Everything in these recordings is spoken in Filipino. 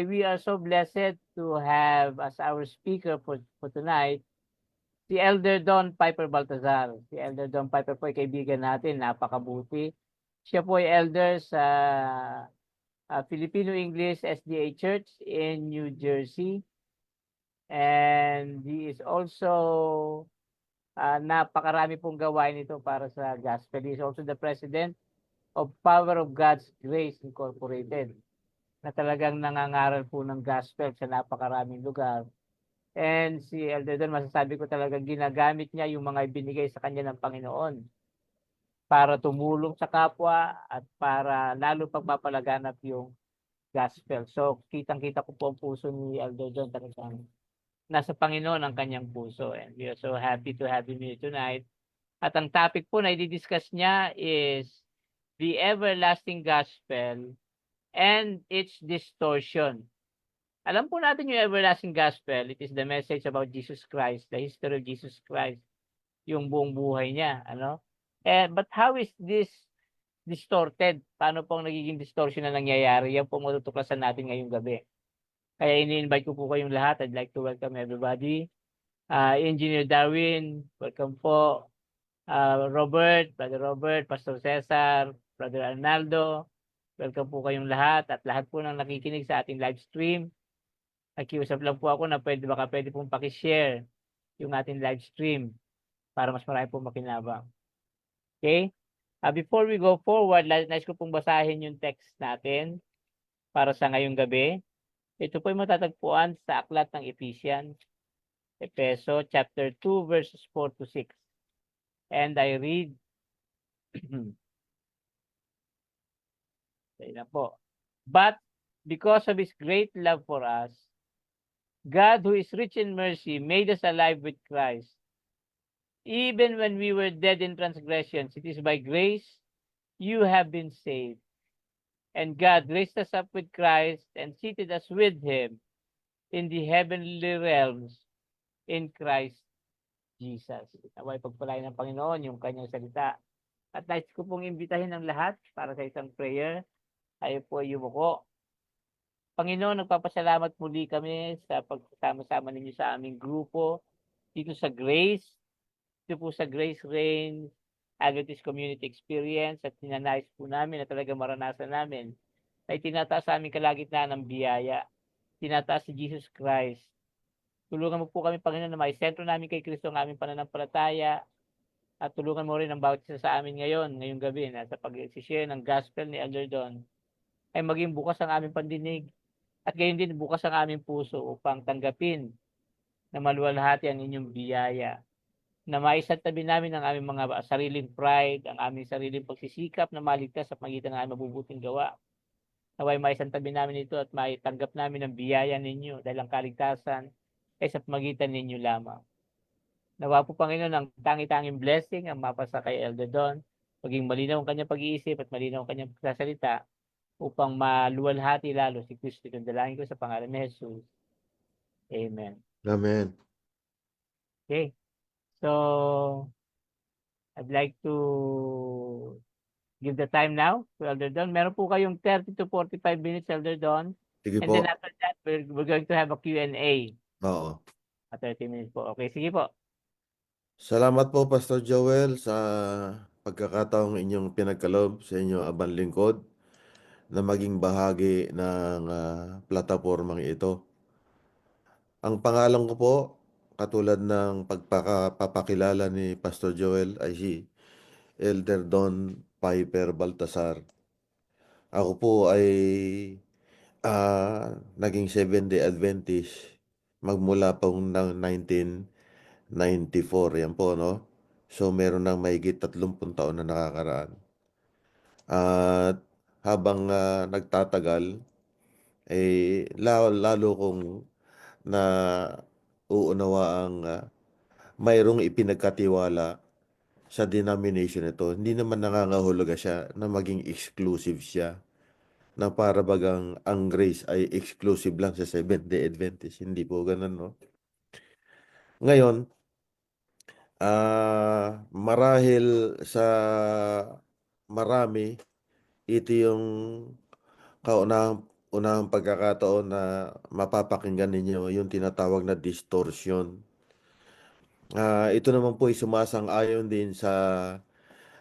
we are so blessed to have as our speaker for tonight si Elder Don Piper Baltazar. Si Elder Don Piper po ay kaibigan natin, napakabuti. Siya po ay elder sa Filipino English SDA Church in New Jersey. And he is also napakarami pong gawain ito para sa gospel. He is also the president of Power of God's Grace Incorporated, na talagang nangangaral po ng gospel sa napakaraming lugar. And si Elder Don, masasabi ko talagang ginagamit niya yung mga ibinigay sa kanya ng Panginoon para tumulong sa kapwa at para lalo pagpapalaganap yung gospel. So, kitang-kita ko po ang puso ni Elder Don, talagang nasa Panginoon ang kanyang puso. And we are so happy to have him here tonight. At ang topic po na i-discuss niya is the everlasting gospel and its distortion. Alam po natin yung everlasting gospel, it is the message about Jesus Christ, the history of Jesus Christ, yung buong buhay niya, ano? But how is this distorted? Paano pong nagiging distortion na nangyayari? Yan po matutuklasan natin ngayong gabi. Kaya ini-invite ko po kayong lahat. I'd like to welcome everybody. Engineer Darwin, welcome po. Robert, Brother Robert, Pastor Cesar, Brother Arnaldo, welcome po kayong lahat at lahat po ng nakikinig sa ating live stream. Nakiusap lang po ako na baka pwede pong pakishare yung ating live stream para mas marami pong makinabang. Okay? Before we go forward, nais ko pong basahin yung text natin para sa ngayong gabi. Ito po ay matatagpuan sa aklat ng Ephesians, Efeso chapter 2 verses 4 to 6. And I read, ayun na po. But because of His great love for us, God, who is rich in mercy, made us alive with Christ. Even when we were dead in transgressions, it is by grace you have been saved. And God raised us up with Christ and seated us with Him in the heavenly realms in Christ Jesus. Naway pagpalain ng Panginoon yung kanyang salita. At nais ko pong imbitahin ang lahat para sa isang prayer. Tayo po ay yumuko. Panginoon, nagpapasalamat muli kami sa pagsama-sama ninyo sa aming grupo dito sa Grace, dito po sa Grace Reign Adventist Community Experience, at ninanais po namin na talaga maranasan namin na itinataas sa aming kalagitnaan ng biyaya, tinataas si Jesus Christ. Tulungan mo po kami, Panginoon, na maisentro namin kay Kristo ang aming pananampalataya, at tulungan mo rin ang bawat isa sa amin ngayong gabi, na sa pag-share ng gospel ni Elder Don, ay maging bukas ang aming pandinig, at gayon din bukas ang aming puso upang tanggapin na maluwalhati ang inyong biyaya, na maisantabi namin ang aming mga sariling pride, ang aming sariling pagsisikap na maligtas sa pagitan ng aming mabubuting gawa. Naway maisantabi namin ito at maitanggap namin ang biyaya ninyo dahil ang kaligtasan ay sa pagitan ninyo lamang. Nawa po, Panginoon, ang tangi-tanging blessing ang mapasa kay Elder Don, maging malinaw ang kanyang pag-iisip at malinaw ang kanyang pagsasalita upang maluwalhati lalo si Kristo. Itong dalangin ko sa pangalan ni Jesus. Amen. Amen. Okay. So, I'd like to give the time now to Elder Don. Meron po kayong 30 to 45 minutes, Elder Don. Sige And po. then after that, we're going to have a Q&A. Oo. 30 minutes po. Okay, sige po. Salamat po, Pastor Joel, sa pagkakataong inyong pinagkaloob sa inyong abang lingkod na maging bahagi ng platapormang ito. Ang pangalan ko po, katulad ng pagpapakilala ni Pastor Joel, ay si Elder Don Piper Baltasar. Ako po ay naging Seventh-day Adventist magmula pong ng 1994. Yan po, no? So, meron ng mahigit 30 taon na nakakaraan. At habang nagtatagal, lalo kong na uunawa ang mayroong ipinagkatiwala sa denomination ito. Hindi naman nangangahuluga siya na maging exclusive siya, na para bagang ang grace ay exclusive lang sa Seventh-day Adventist. Hindi po ganun, no? Ngayon, marahil sa marami, ito yung kaunahang unang pagkakataon na mapapakinggan ninyo yung tinatawag na distortion. Ito naman po ay sumasang-ayon din sa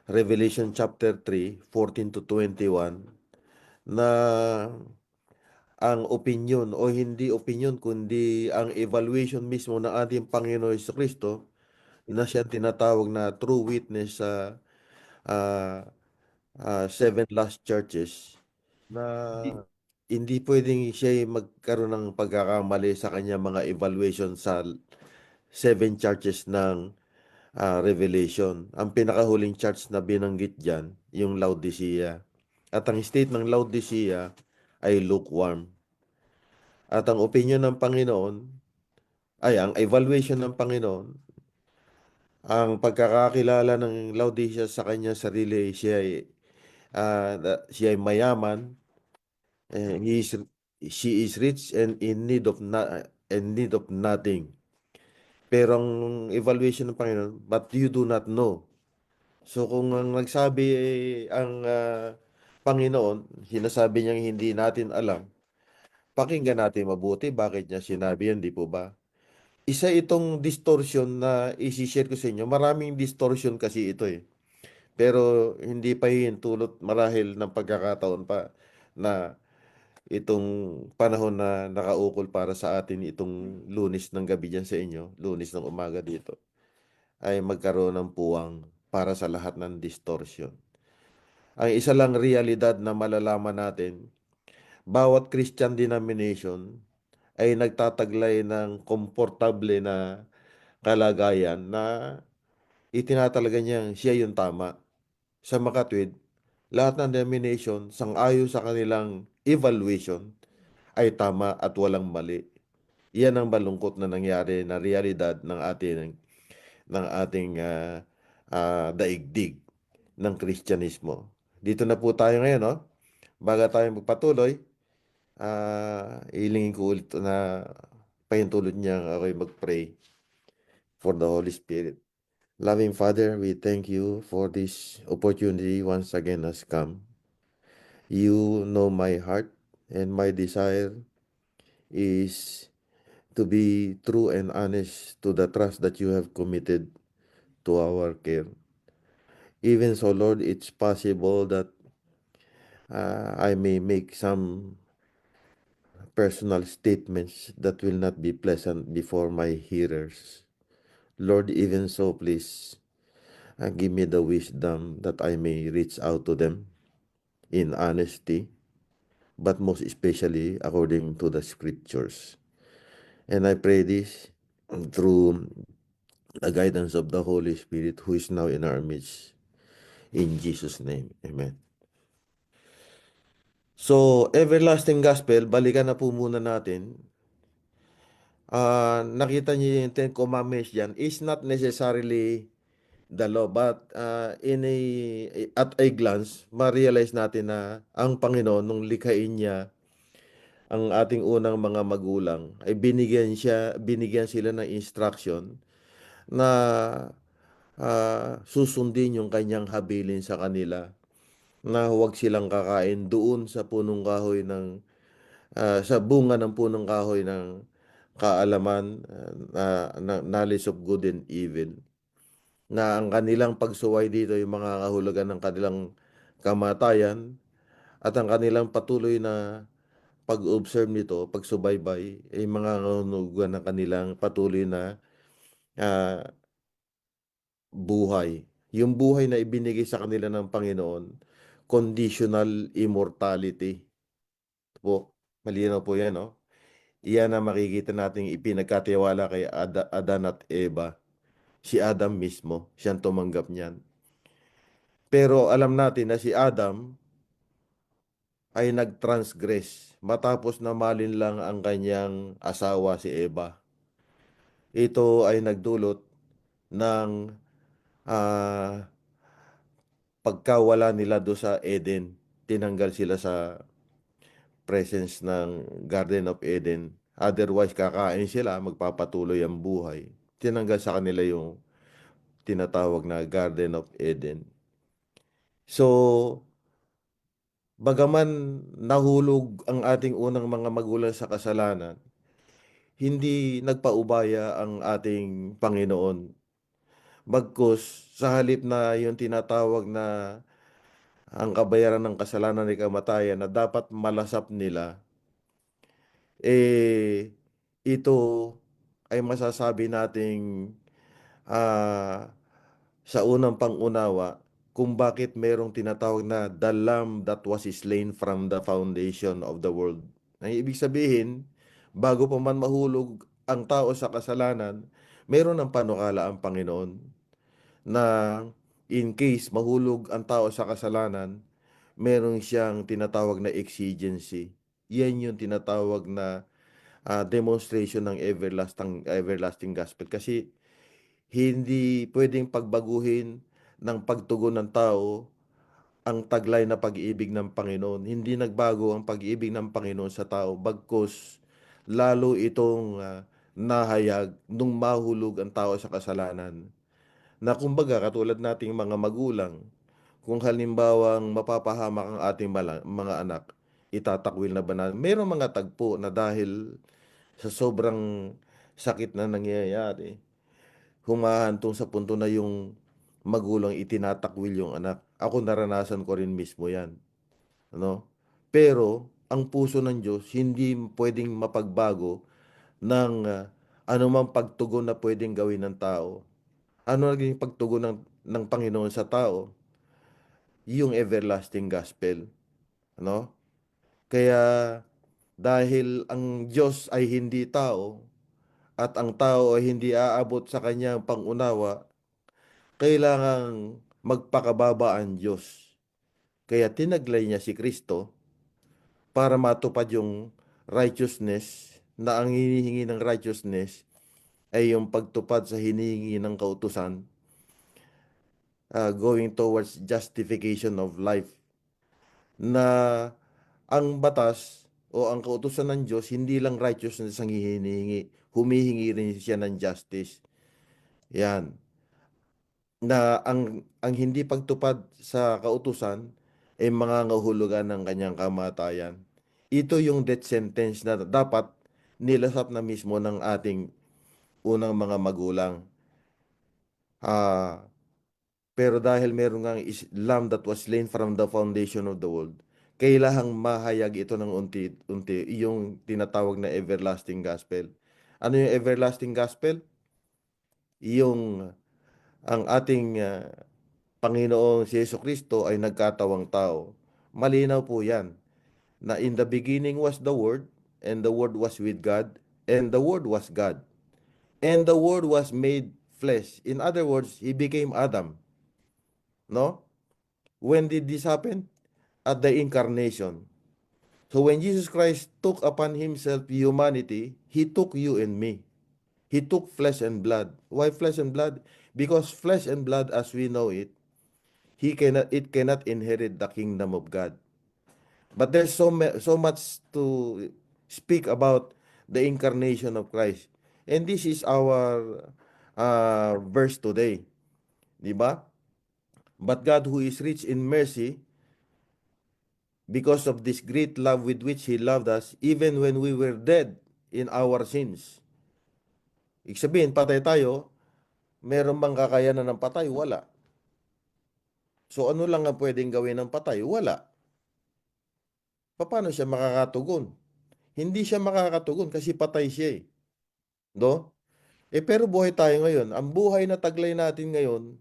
Revelation chapter 3, 14 to 21 na ang opinion o hindi opinion kundi ang evaluation mismo ng ating Panginoon Jesucristo na siya tinatawag na true witness sa ah, seven last churches na hindi pwedeng siya magkaroon ng pagkakamali sa kanya mga evaluation sa seven churches ng Revelation. Ang pinakahuling church na binanggit dyan, yung Laodicea. At ang state ng Laodicea ay lukewarm. At ang opinion ng Panginoon, ang evaluation ng Panginoon, ang pagkakakilala ng Laodicea sa kanya sarili, siya ay mayaman, he is, she is rich and in need of nothing. Pero ang evaluation ng Panginoon, but you do not know. So kung ang nagsabi ang Panginoon, sinasabi niyang hindi natin alam, pakinggan natin mabuti bakit niya sinabi yan, di po ba? Isa itong distortion na isi-share ko sa inyo. Maraming distortion kasi ito eh. Pero hindi pa hihintulot marahil ng pagkakataon pa na itong panahon na nakaukol para sa atin itong Lunes ng gabi dyan sa inyo, Lunes ng umaga dito, ay magkaroon ng puwang para sa lahat ng distortion. Ang isa lang realidad na malalaman natin, bawat Christian denomination ay nagtataglay ng komportable na kalagayan na itinatalaga niyang siya yung tama. Sa makatwid, lahat ng denomination sang-ayon sa kanilang evaluation ay tama at walang mali. Iyan ang malungkot na nangyari na realidad ng ating daigdig ng Kristyanismo. Dito na po tayo ngayon, no? Bago tayo magpatuloy, ilingin ko ulit na pahintulot niya ako'y mag-pray for the Holy Spirit. Loving Father, we thank you for this opportunity once again has come. You know my heart, and my desire is to be true and honest to the trust that you have committed to our care. Even so, Lord, it's possible that I may make some personal statements that will not be pleasant before my hearers. Lord, even so, please give me the wisdom that I may reach out to them in honesty, but most especially according to the scriptures. And I pray this through the guidance of the Holy Spirit who is now in our midst. In Jesus' name, amen. So, everlasting gospel, balikan na po muna natin. Nakita niyo yung Ten Commandments dyan, is not necessarily the law, but at a glance, ma-realize natin na ang Panginoon, nung likhain niya ang ating unang mga magulang, ay binigyan sila ng instruction na susundin yung kanyang habilin sa kanila, na huwag silang kakain doon sa punong kahoy sa bunga ng punong kahoy ng kaalaman, knowledge of good and evil, na ang kanilang pagsuway dito yung mga kahulugan ng kanilang kamatayan at ang kanilang patuloy na pag-observe nito, pagsubaybay, ay mga kahulugan ng kanilang patuloy na ah, buhay. Yung buhay na ibinigay sa kanila ng Panginoon, conditional immortality. Po, malinaw po yan, no? Iyan ang makikita nating ipinagkatiwala kay Adan at Eva. Si Adam mismo, siyang tumanggap niyan. Pero alam natin na si Adam ay nag-transgress matapos na malinlang ang kanyang asawa si Eva. Ito ay nagdulot ng pagkawala nila do sa Eden. Tinanggal sila sa presence ng Garden of Eden. Otherwise, kakain sila, magpapatuloy ang buhay. Tinanggal sa kanila yung tinatawag na Garden of Eden. So, Bagaman nahulog ang ating unang mga magulang sa kasalanan, hindi nagpaubaya ang ating Panginoon. Bagkus, sa halip na yung tinatawag na ang kabayaran ng kasalanan ay kamatayan na dapat malasap nila, eh, ito ay masasabi nating ah, sa unang pangunawa kung bakit merong tinatawag na the lamb that was slain from the foundation of the world. Ang ibig sabihin, bago pa man mahulog ang tao sa kasalanan, meron ng panukala ang Panginoon na in case mahulog ang tao sa kasalanan, meron siyang tinatawag na exigency. Yan yung tinatawag na demonstration ng everlasting gospel. Kasi hindi pwedeng pagbaguhin ng pagtugon ng tao ang taglay na pag-ibig ng Panginoon. Hindi nagbago ang pag-ibig ng Panginoon sa tao, bagkus lalo itong nahayag nung mahulog ang tao sa kasalanan. Na kumbaga katulad nating mga magulang, kung halimbawang mapapahamak ang ating mga anak, itatakwil na ba na? Merong mga tagpo na dahil sa sobrang sakit na nangyayari, humahantong sa punto na yung magulang itinatakwil yung anak. Ako naranasan ko rin mismo yan. Ano? Pero ang puso ng Diyos hindi pwedeng mapagbago ng anumang pagtugon na pwedeng gawin ng tao. Ano naging pagtugon ng Panginoon sa tao? Yung everlasting gospel. Ano? Kaya dahil ang Diyos ay hindi tao at ang tao ay hindi aabot sa kanyang pangunawa, kailangang magpakababa ang Diyos. Kaya tinaglay niya si Kristo para matupad yung righteousness na ang hinihingi ng righteousness ay yung pagtupad sa hinihingi ng kautusan, going towards justification of life, na ang batas o ang kautusan ng Diyos hindi lang righteousness ang hinihingi, humihingi rin siya ng justice. Yan. Na ang hindi pagtupad sa kautusan ay mangangahulugan ng kanyang kamatayan. Ito yung death sentence na dapat nilasap na mismo ng ating unang mga magulang. Ah, pero dahil meron ngang lamb that was slain from the foundation of the world, kailangang mahayag ito ng unti-unti, yung tinatawag na everlasting gospel. Ano yung everlasting gospel? Yung ang ating Panginoong si Jesucristo ay nagkatawang tao. Malinaw po yan na in the beginning was the Word, and the Word was with God, and the Word was God. And the Word was made flesh. In other words, He became Adam. No? When did this happen? At the incarnation. So when Jesus Christ took upon Himself humanity, He took you and me. He took flesh and blood. Why flesh and blood? Because flesh and blood as we know it, it cannot inherit the kingdom of God. But there's so much to speak about the incarnation of Christ. And this is our verse today. Di ba? But God who is rich in mercy, because of this great love with which He loved us, even when we were dead in our sins. Ibig sabihin, patay tayo, meron bang kakayanan ng patay? Wala. So ano lang ang pwedeng gawin ng patay? Wala. Paano siya makakatugon? Hindi siya makakatugon kasi patay siya eh. No? Pero buhay tayo ngayon. Ang buhay na taglay natin ngayon,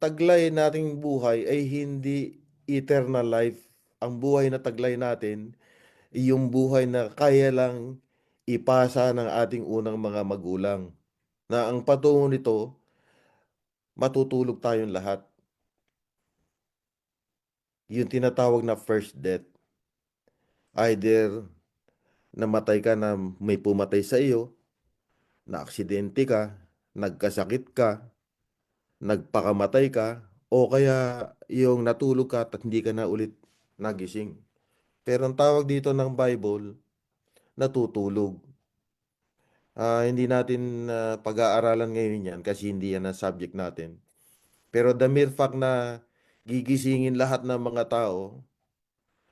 taglay nating buhay ay hindi eternal life. Ang buhay na taglay natin, yung buhay na kaya lang ipasa ng ating unang mga magulang. Na ang patungo nito, matutulog tayong lahat. Yung tinatawag na first death. Either namatay ka na may pumatay sa iyo, na aksidente ka, nagkasakit ka, nagpakamatay ka, o kaya yung natulog ka at hindi ka na ulit nagising. Pero ang tawag dito ng Bible, natutulog. Hindi natin pag-aaralan ngayon yan kasi hindi yan ang subject natin. Pero the mere fact na gigisingin lahat ng mga tao,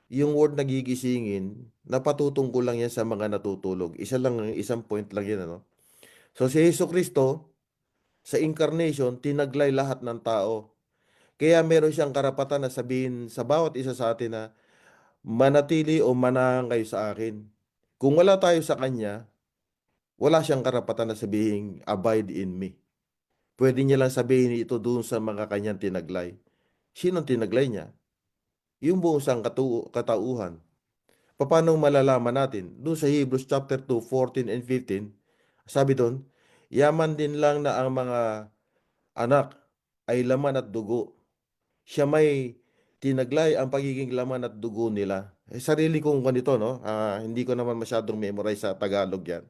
yung word na gigisingin, napatutungkol lang yan sa mga natutulog. Isang point lang yan, ano? So si Jesucristo, sa incarnation, tinaglay lahat ng tao. Kaya meron siyang karapatan na sabihin sa bawat isa sa atin na manatili o manahan kayo sa akin. Kung wala tayo sa Kanya, wala siyang karapatan na sabihin, abide in me. Pwede niya lang sabihin ito doon sa mga kanyang tinaglay. Sinong tinaglay niya? Yung buong katauhan. Paano malalaman natin? Doon sa Hebrews chapter 2, 14 and 15, sabi doon, yaman din lang na ang mga anak ay laman at dugo. Siya may tinaglay ang pagiging laman at dugo nila. Sarili kong ganito, no? Hindi ko naman masyadong memorize sa Tagalog yan.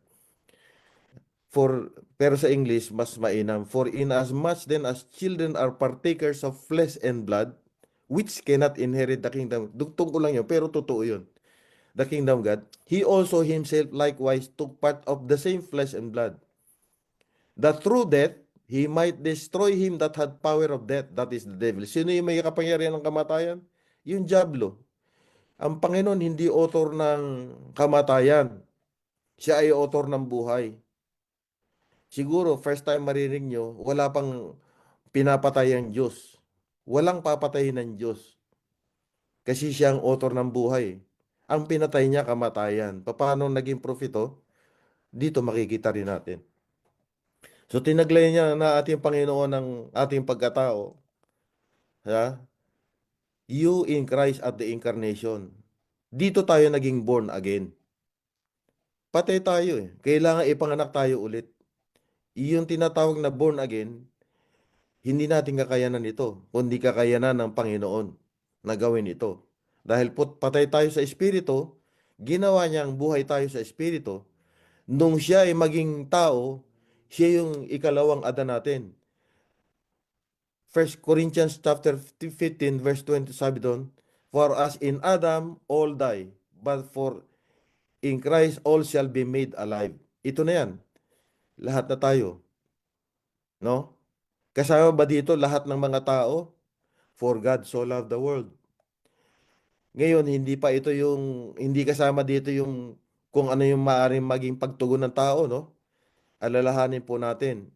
Pero sa English, mas mainam. For in as much then as children are partakers of flesh and blood, which cannot inherit the kingdom. Dugtong ko lang yun, pero totoo yun. The kingdom of God, he also himself likewise took part of the same flesh and blood, that through death, he might destroy him that had power of death, that is the devil. Sino yung may kapangyarihan ng kamatayan? Yung diablo. Ang Panginoon hindi author ng kamatayan. Siya ay author ng buhay. Siguro, first time marinig nyo, wala pang pinapatay ang Diyos. Walang papatayin ng Diyos. Kasi siya ang author ng buhay. Ang pinatay niya, kamatayan. Paano naging profito? Dito makikita rin natin. So, tinaglay niya na ating Panginoon ng ating pagkatao. Ha? You in Christ at the incarnation. Dito tayo naging born again. Patay tayo eh. Kailangan ipanganak tayo ulit. Yung tinatawag na born again, hindi natin kakayanan ito, kundi kakayanan ng Panginoon na gawin ito. Dahil patay tayo sa Espiritu, ginawa niyang buhay tayo sa Espiritu. Nung siya ay maging tao, siya yung ikalawang Adan natin. 1 Corinthians chapter 15 verse 20 sabi doon, for as in Adam all die, but for in Christ all shall be made alive. Ito na yan. Lahat na tayo. No? Kasama ba dito lahat ng mga tao? For God so loved the world. Ngayon, hindi kasama dito yung kung ano yung maaaring maging pagtugon ng tao, no? Alalahanin po natin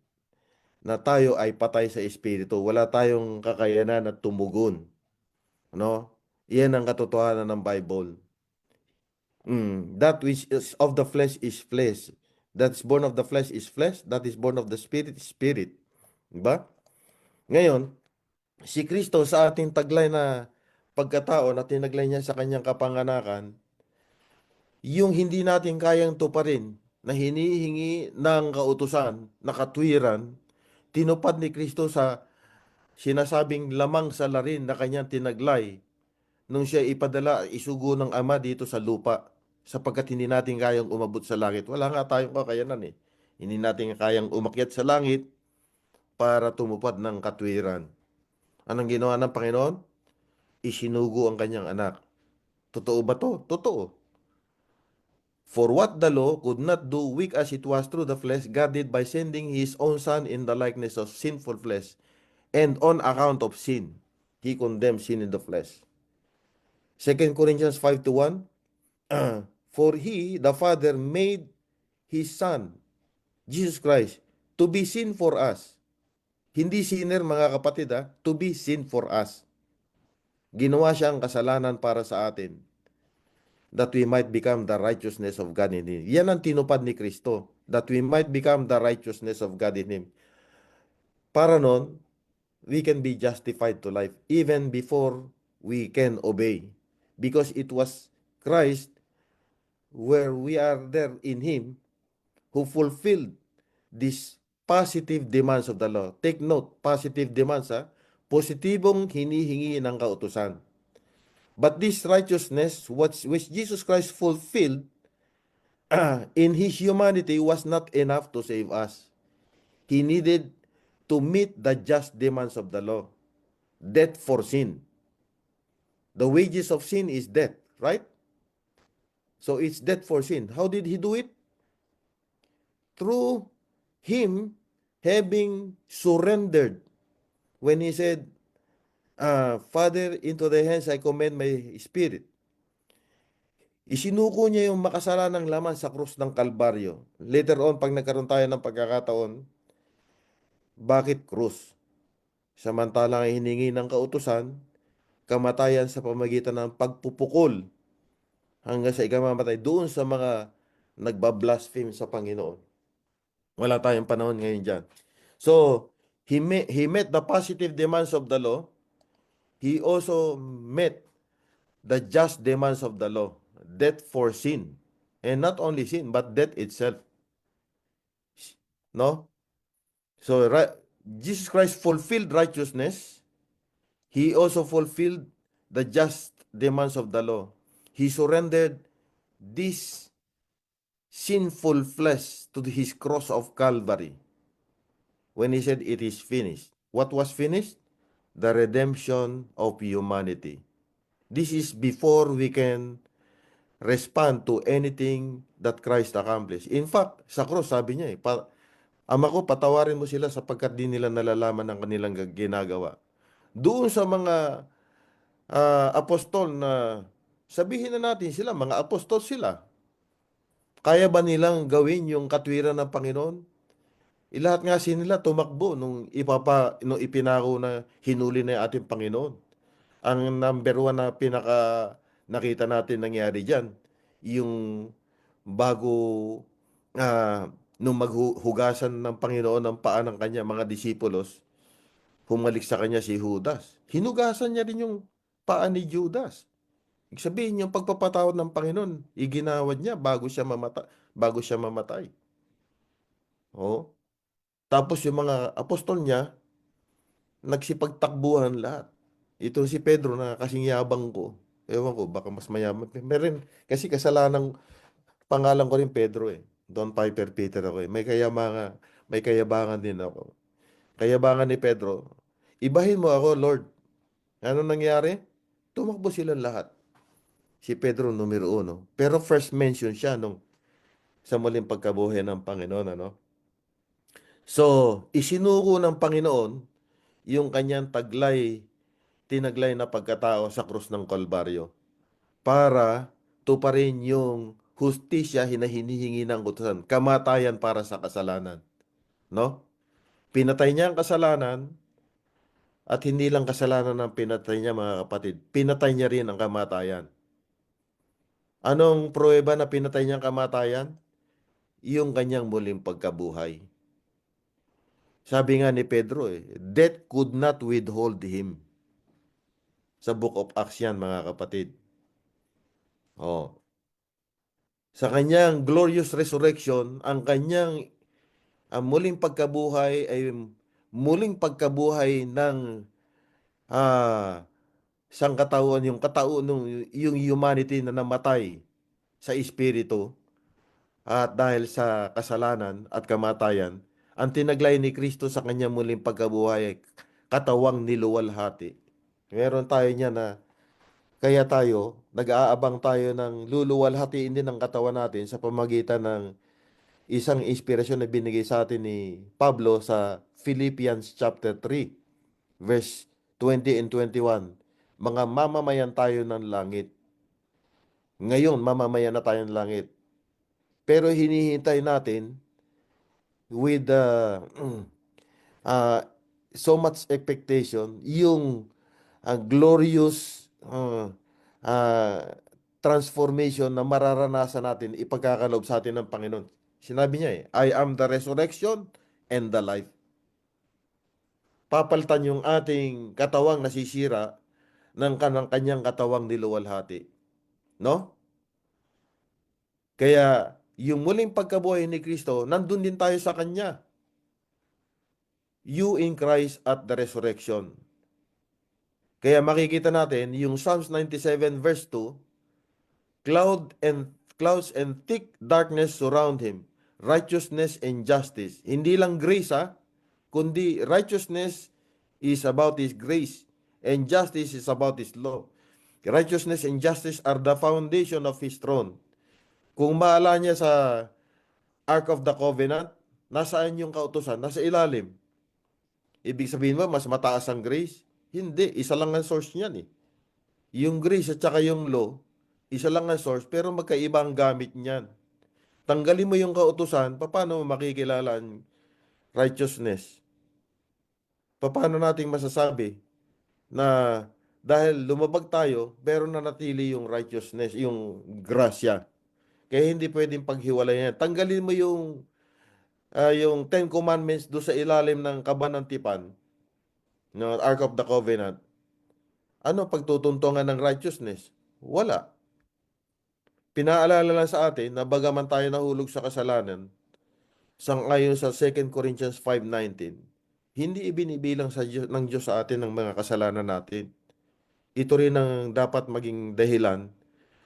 na tayo ay patay sa espiritu. Wala tayong kakayanan at tumugon, no? Iyan ang katotohanan ng Bible. That which is of the flesh is flesh. That's born of the flesh is flesh. That is born of the spirit is spirit. Diba? Ngayon, si Kristo sa ating taglay na pagkatao na tinaglay niya sa kanyang kapanganakan, yung hindi natin kayang tuparin na hinihingi ng kautusan, na katwiran, tinupad ni Kristo sa sinasabing lamang salarin na kanyang tinaglay nung siya ipadala, isugo ng Ama dito sa lupa sapagkat hindi natin kayang umabot sa langit. Wala nga tayong kakayanan eh. Hindi natin kayang umakyat sa langit para tumupad ng katwiran. Anong ginawa ng Panginoon? Isinugo ang kanyang anak. Totoo ba to? Totoo. For what the law could not do, weak as it was through the flesh, God did by sending His own Son in the likeness of sinful flesh. And on account of sin, He condemned sin in the flesh. 2 Corinthians 5:1, for He, the Father, made His Son, Jesus Christ, to be sin for us. Hindi sinner, mga kapatid, to be sin for us. Ginawa siyang kasalanan para sa atin, that we might become the righteousness of God in Him. Yan ang tinupad ni Kristo, that we might become the righteousness of God in Him. Para nun, we can be justified to life even before we can obey. Because it was Christ, where we are there in Him, who fulfilled these positive demands of the law. Take note, positive demands, positibong hinihingi ng kautusan. But this righteousness, which Jesus Christ fulfilled in His humanity, was not enough to save us. He needed to meet the just demands of the law. Death for sin. The wages of sin is death, right? So it's death for sin. How did He do it? Through Him having surrendered. When He said, Father, into thy hands I commend my spirit. Isinuko niya yung makasalanang laman sa krus ng Kalbaryo. Later on, pag nagkaroon tayo ng pagkakataon, bakit krus? Samantalang hiningi ng kautusan, kamatayan sa pamagitan ng pagpupukol hanggang sa ikamamatay doon sa mga nagbablaspheme sa Panginoon. Wala tayong panahon ngayon dyan. So, he met the positive demands of the law. He also met the just demands of the law. Death for sin. And not only sin, but death itself. No? So, Jesus Christ fulfilled righteousness. He also fulfilled the just demands of the law. He surrendered this sinful flesh to his cross of Calvary when he said, "It is finished." What was finished? The redemption of humanity. This is before we can respond to anything that Christ accomplished. In fact, sa cross, sabi niya Ama ko, patawarin mo sila sapagkat di nila nalalaman ang kanilang ginagawa. Doon sa mga apostol na sabihin na natin sila, mga apostol sila, kaya ba nilang gawin yung katwiran ng Panginoon? Lahat nga nila tumakbo nung ipinako na hinuli na yung ating Panginoon. Ang number one na nakita natin nangyari dyan, yung bago nung maghugasan ng Panginoon ng paa ng kanya mga disipulos, humalik sa kanya si Judas. Hinugasan niya rin yung paa ni Judas. Ibig sabihin, yung pagpapatawad ng Panginoon, iginawad niya bago siya mamatay. Oh. Tapos yung mga apostol niya, nagsipagtakbuhan lahat. Ito si Pedro na kasing yabang ko. Ewan ko, baka mas mayaman. Meron, kasi kasalanan, pangalan ko rin Pedro eh. Don Piper Peter ako eh. May kayabangan din ako. Kayabangan ni Pedro, ibahin mo ako, Lord. Ano nangyari? Tumakbo silang lahat. Si Pedro numero 1. Pero first mention siya sa muling pagkabuhay ng Panginoon. Ano? So, isinuko ng Panginoon yung kanyang tinaglay na pagkatao sa krus ng Kalbaryo para tuparin yung hustisya hinihingi ng utusan, kamatayan para sa kasalanan. No? Pinatay niya ang kasalanan at hindi lang kasalanan ng pinatay niya, mga kapatid. Pinatay niya rin ang kamatayan. Anong pruweba na pinatay niya ang kamatayan? Yung kanyang muling pagkabuhay. Sabi nga ni Pedro death could not withhold him. Sa Book of Acts yan, mga kapatid. Oh. Sa kanyang glorious resurrection, ang muling pagkabuhay ay muling pagkabuhay ng sangkatauhan, yung humanity na namatay sa espiritu at dahil sa kasalanan at kamatayan, ang tinaglay ni Kristo sa kanyang muling pagkabuhay ay katawang niluwalhati. Meron tayo niya na kaya nag-aabang tayo ng luluwalhatiin din ng katawan natin sa pamagitan ng isang inspirasyon na binigay sa atin ni Pablo sa Philippians chapter 3, verse 20 and 21. Mga mamamayan tayo ng langit. Ngayon, mamamayan na tayo ng langit. Pero hinihintay natin with so much expectation yung glorious transformation na mararanasan natin, ipagkakalob sa atin ng Panginoon. Sinabi niya I am the resurrection and the life. Papalitan yung ating katawang nasisira ng kanyang katawang niluwalhati. No? Kaya, yung muling pagkabuhay ni Kristo, nandun din tayo sa Kanya. You in Christ at the resurrection. Kaya makikita natin, yung Psalms 97 verse 2, clouds and thick darkness surround Him. Righteousness and justice. Hindi lang grace kundi righteousness is about His grace and justice is about His law. Righteousness and justice are the foundation of His throne. Kung maala niya sa Ark of the Covenant, nasaan yung kautusan? Nasa ilalim. Ibig sabihin mo, mas mataas ang grace? Hindi, isa lang ang source niyan eh. Yung grace at saka yung law, isa lang ang source pero magkaiba ang gamit niyan. Tanggalin mo yung kautusan, paano mo makikilala ang righteousness? Paano nating masasabi na dahil lumabag tayo, pero nanatili yung righteousness, yung grasya. Kaya hindi pwedeng paghiwalayan yan. Tanggalin mo yung Ten Commandments do sa ilalim ng kabanantipan, no, Ark of the Covenant. Ano pagtutuntungan ng righteousness? Wala. Pinaalala lang sa atin na bagaman tayo nahulog sa kasalanan, sangayon sa 2 Corinthians 5:19, hindi ibinibilang ng Diyos sa atin ang mga kasalanan natin. Ito rin ang dapat maging dahilan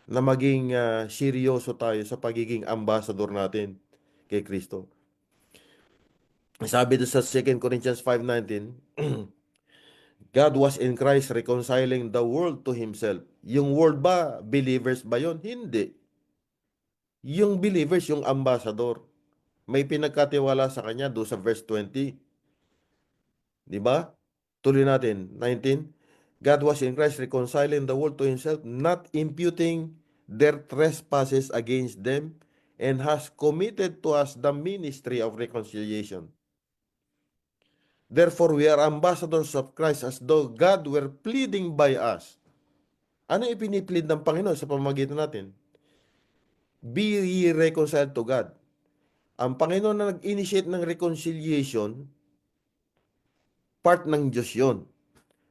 na maging seryoso tayo sa pagiging ambassador natin kay Kristo. Sabi doon sa 2 Corinthians 5:19, God was in Christ reconciling the world to Himself. Yung world ba, believers ba yun? Hindi. Yung believers, yung ambassador. May pinagkatiwala sa kanya doon sa verse 20. Di ba? Tuloy natin. 19. God was in Christ reconciling the world to Himself, not imputing their trespasses against them, and has committed to us the ministry of reconciliation. Therefore, we are ambassadors of Christ as though God were pleading by us. Ano ipiniplead ng Panginoon sa pamamagitan natin? Be ye reconciled to God. Ang Panginoon na nag-initiate ng reconciliation, part ng Diyos yun.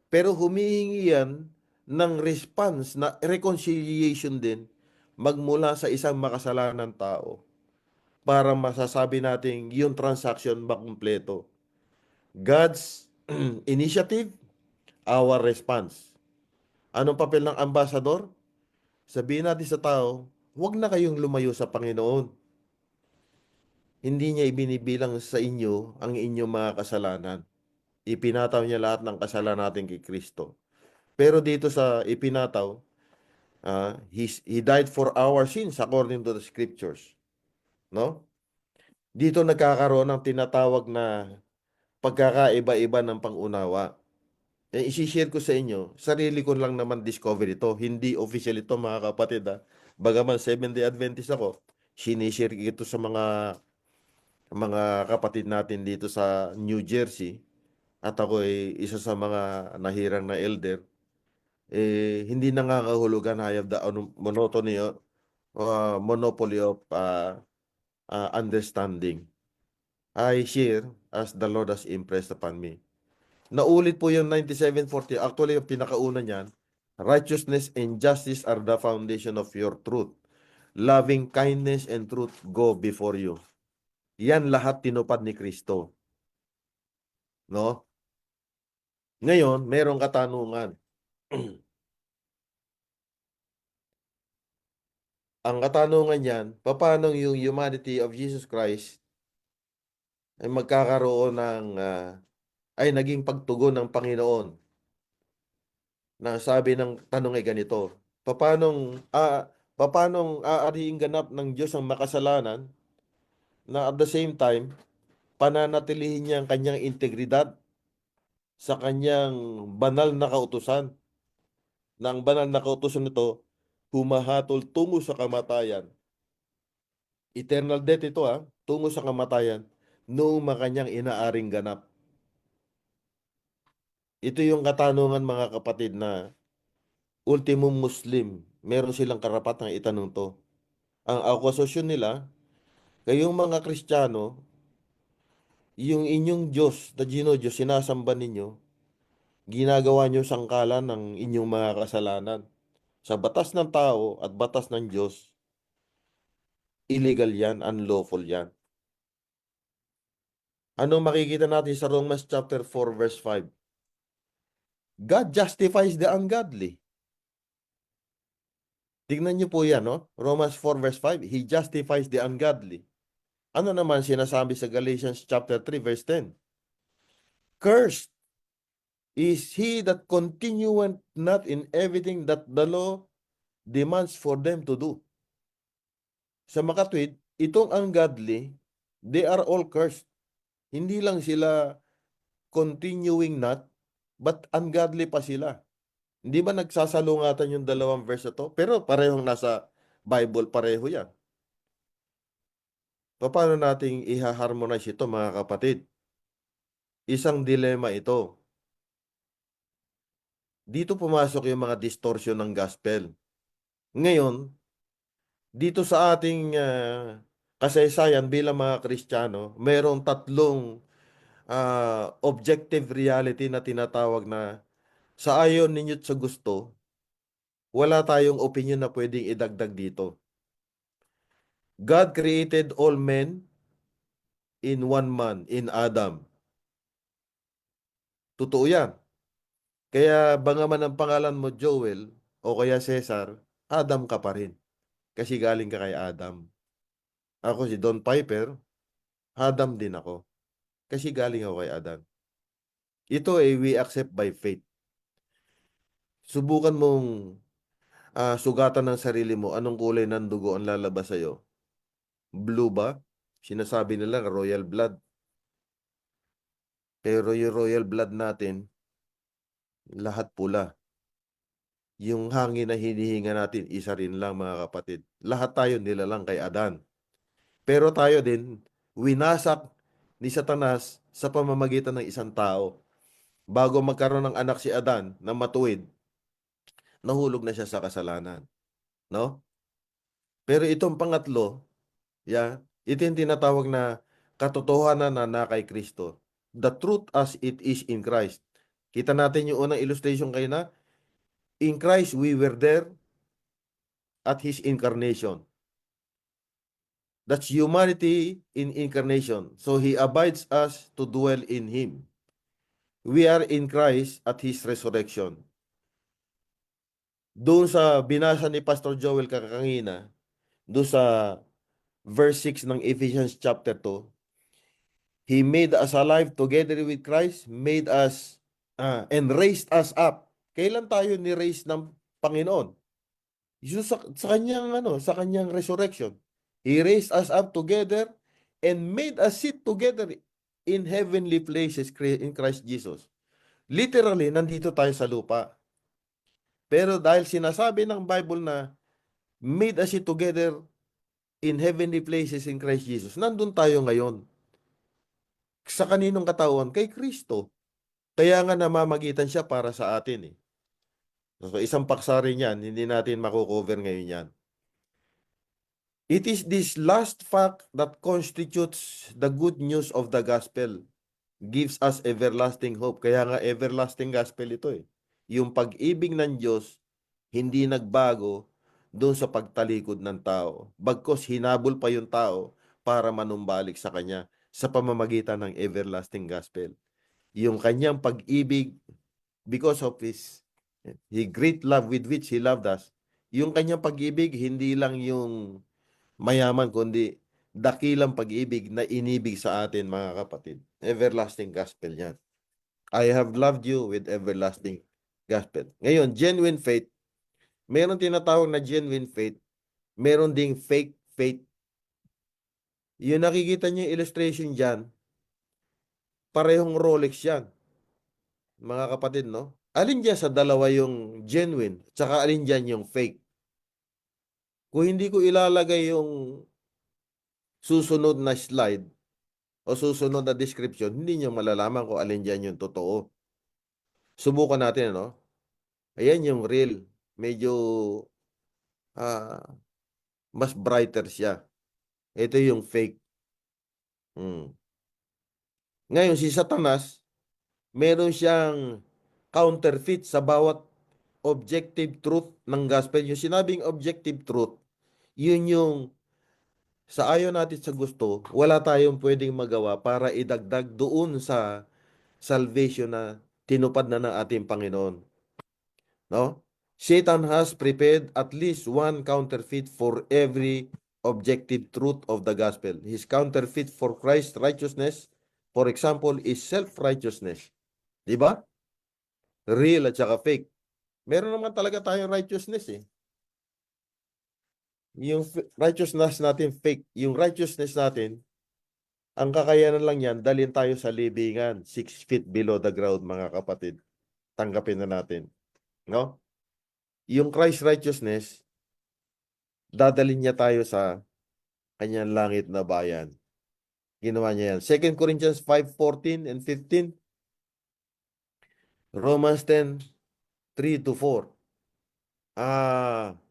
Pero humihingi yan ng response na reconciliation din magmula sa isang makasalanang tao para masasabi natin yung transaction ba kumpleto. God's initiative, our response. Anong papel ng ambassador? Sabihin natin sa tao, huwag na kayong lumayo sa Panginoon. Hindi niya ibinibilang sa inyo ang inyong mga kasalanan. Ipinataw niya lahat ng kasalanan natin kay Kristo. Pero dito sa ipinataw, he died for our sins according to the scriptures. No? Dito nagkakaroon ng tinatawag na pagkakaiba-iba ng pangunawa. Isi-share ko sa inyo, sarili ko lang naman discover ito. Hindi official ito mga kapatid. Bagaman Seventh-day Adventist ako, sinishare ito sa mga kapatid natin dito sa New Jersey. At ako ay isa sa mga nahirang na elder. Hindi nangangahulugan I have the monopoly of understanding. I share as the Lord has impressed upon me. Naulit po yung 9740. Actually, yung pinakauna niyan, righteousness and justice are the foundation of your truth. Loving kindness and truth go before you. Yan lahat tinupad ni Kristo. No? Ngayon, merong katanungan. Ang katanungan niyan, paano yung humanity of Jesus Christ ay magkakaroon ay naging pagtugon ng Panginoon? Na sabi ng tanong ay ganito, paanong aariing ganap ng Diyos ang makasalanan na at the same time, pananatilihin niya ang kanyang integridad sa kanyang banal na kautusan. Na ang banal na kautusan nito, humahatol tungo sa kamatayan. Eternal death ito tungo sa kamatayan, noong makanyang inaaring ganap. Ito yung katanungan mga kapatid na ultimum Muslim, meron silang karapatang itanong to. Ang akusasyon nila, kayong mga Kristiyano, yung inyong Diyos na Diyos, sinasamba ninyo, ginagawa nyo sangkalan ng inyong mga kasalanan. Sa batas ng tao at batas ng Diyos, illegal yan, unlawful yan. Anong makikita natin sa Romans chapter 4 verse 5? God justifies the ungodly. Tingnan niyo po yan, no? Romans 4 verse 5, He justifies the ungodly. Ano naman sinasabi sa Galatians chapter 3 verse 10? Cursed is he that continueth not in everything that the law demands for them to do. Sa makatwid, itong ungodly, they are all cursed. Hindi lang sila continuing not, But ungodly pa sila. Hindi ba nagsasalungatan yung dalawang verse na to? Pero parehong nasa Bible, pareho yan. Paano nating iha-harmonize ito, mga kapatid? Isang dilema ito. Dito pumasok yung mga distortion ng gospel. Ngayon, dito sa ating kasaysayan bilang mga Kristiyano, mayroong tatlong objective reality na tinatawag na sa ayon ninyo't sa gusto, wala tayong opinion na pwedeng idagdag dito. God created all men in one man, in Adam. Totoo yan. Kaya bangaman ang pangalan mo Joel o kaya Cesar, Adam ka pa rin. Kasi galing ka kay Adam. Ako si Don Piper, Adam din ako. Kasi galing ako kay Adam. Ito ay we accept by faith. Subukan mong sugatan ng sarili mo, anong kulay ng dugo ang lalabas sa'yo? Blue ba? Sinasabi nila royal blood. Pero yung royal blood natin, lahat pula. Yung hangin na hinihinga natin, isa rin lang mga kapatid. Lahat tayo nilalang kay Adan. Pero tayo din, winasak ni Satanas sa pamamagitan ng isang tao. Bago magkaroon ng anak si Adan na matuwid, nahulog na siya sa kasalanan. No? Pero itong pangatlo, ito yung tinatawag na katotohanan na kay Kristo. The truth as it is in Christ. Kita natin yung unang illustration kayo na, in Christ we were there at His incarnation. That's humanity in incarnation. So He abides us to dwell in Him. We are in Christ at His resurrection. Doon sa binasa ni Pastor Joel kakangina, doon sa verse 6 ng Ephesians chapter 2, He made us alive together with Christ, made us and raised us up. Kailan tayo ni-raise ng Panginoon? Jesus sa kanyang resurrection. He raised us up together and made us sit together in heavenly places in Christ Jesus. Literally, nandito tayo sa lupa. Pero dahil sinasabi ng Bible na made us sit together in heavenly places in Christ Jesus, nandun tayo ngayon. Sa kaninong katawan? Kay Kristo. Kaya nga namamagitan siya para sa atin eh. So, isang paksa rin yan, hindi natin makukover ngayon yan. It is this last fact that constitutes the good news of the gospel. Gives us everlasting hope. Kaya nga everlasting gospel ito eh. Yung pag-ibig ng Diyos, hindi nagbago doon sa pagtalikod ng tao. Bagkos hinabol pa yung tao para manumbalik sa Kanya sa pamamagitan ng everlasting gospel. Yung Kanyang pag-ibig, because of His great love with which He loved us, yung Kanyang pag-ibig, hindi lang yung mayaman, kundi dakilang pag-ibig na inibig sa atin, mga kapatid. Everlasting gospel yan. I have loved you with everlasting gospel. Ngayon, genuine faith, meron tinatawag na genuine faith, meron ding fake faith. Yung nakikita niyo yung illustration dyan, parehong Rolex yan. Mga kapatid, no? Alin dyan sa dalawa yung genuine, tsaka alin dyan yung fake? Kung hindi ko ilalagay yung susunod na slide o susunod na description, hindi nyo malalaman kung alin dyan yung totoo. Subukan natin, no? Ayan yung real. Medyo mas brighter siya. Ito yung fake. Ngayon, si Satanas, meron siyang counterfeit sa bawat objective truth ng gospel. Yung sinabing objective truth, yun yung sa ayon natin sa gusto, wala tayong pwedeng magawa para idagdag doon sa salvation na tinupad na ng ating Panginoon. No? Satan has prepared at least one counterfeit for every objective truth of the gospel. His counterfeit for Christ's righteousness, for example, is self-righteousness. Di ba? Real at saka fake. Meron naman talaga tayong righteousness eh. Yung righteousness natin fake. Yung righteousness natin, ang kakayanan lang yan, dalhin tayo sa libingan, 6 feet below the ground, mga kapatid. tanggapin na natin. No? Yung Christ righteousness, dadalhin niya tayo sa kanyang langit na bayan. Ginawa niya yan. 2 Corinthians 5:14 and 15. Romans 10:3-4.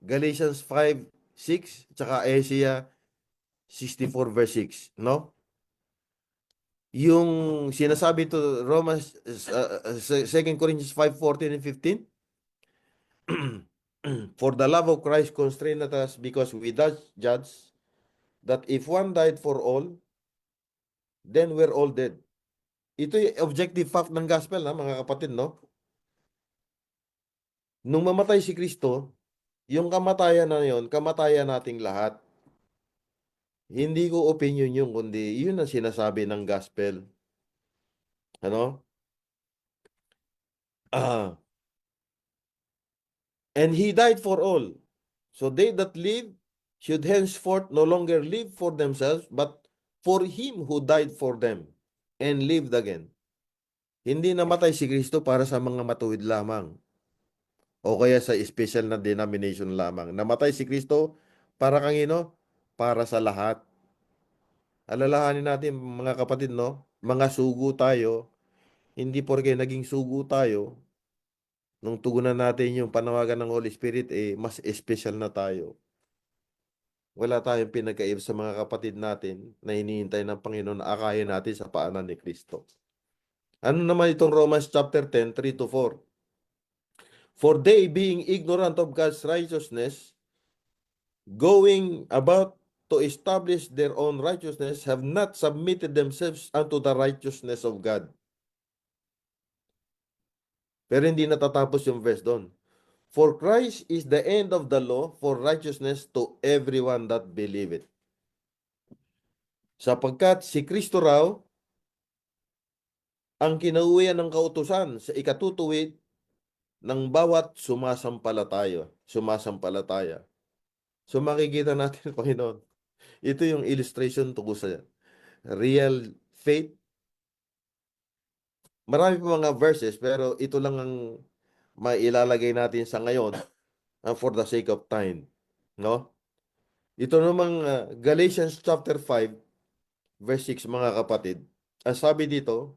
Galatians 5:6. Tsaka Isaiah 64 verse 6. No? Yung sinasabi to Romans, 2 Corinthians 5:14 and 15. For the love of Christ constraineth us, because we thus judge that if one died for all, then we're all dead. Ito yung objective fact ng gospel, mga kapatid, no? Nung mamatay si Kristo, yung kamatayan na yon, kamatayan nating lahat. Hindi ko opinion yun, kundi yun ang sinasabi ng gospel. Ano? And he died for all. So they that live should henceforth no longer live for themselves, but for him who died for them and lived again. Hindi namatay si Kristo para sa mga matuwid lamang o kaya sa special na denomination lamang. Namatay si Kristo para kangino? Para sa lahat. Alalahanin natin mga kapatid, no? Mga sugo tayo, hindi porke naging sugo tayo, nung tugunan natin yung panawagan ng Holy Spirit, mas special na tayo. Wala tayong pinagkaiba sa mga kapatid natin na hinihintay ng Panginoon na akayin natin sa paanan ni Kristo. Ano naman itong Romans chapter 10, 3-4? For they, being ignorant of God's righteousness, going about to establish their own righteousness, have not submitted themselves unto the righteousness of God. Pero hindi natatapos yung verse doon. For Christ is the end of the law for righteousness to everyone that believeth. Sapagkat si Kristo raw ang kinauwian ng kautusan sa ikatutuwid ng bawat sumasampalataya. So makikita natin, Panginoon, ito yung illustration tungkol sa real faith. Marami pa mga verses, pero ito lang ang mailalagay natin sa ngayon for the sake of time. No? Ito namang Galatians chapter 5, verse 6, mga kapatid. Ang sabi dito,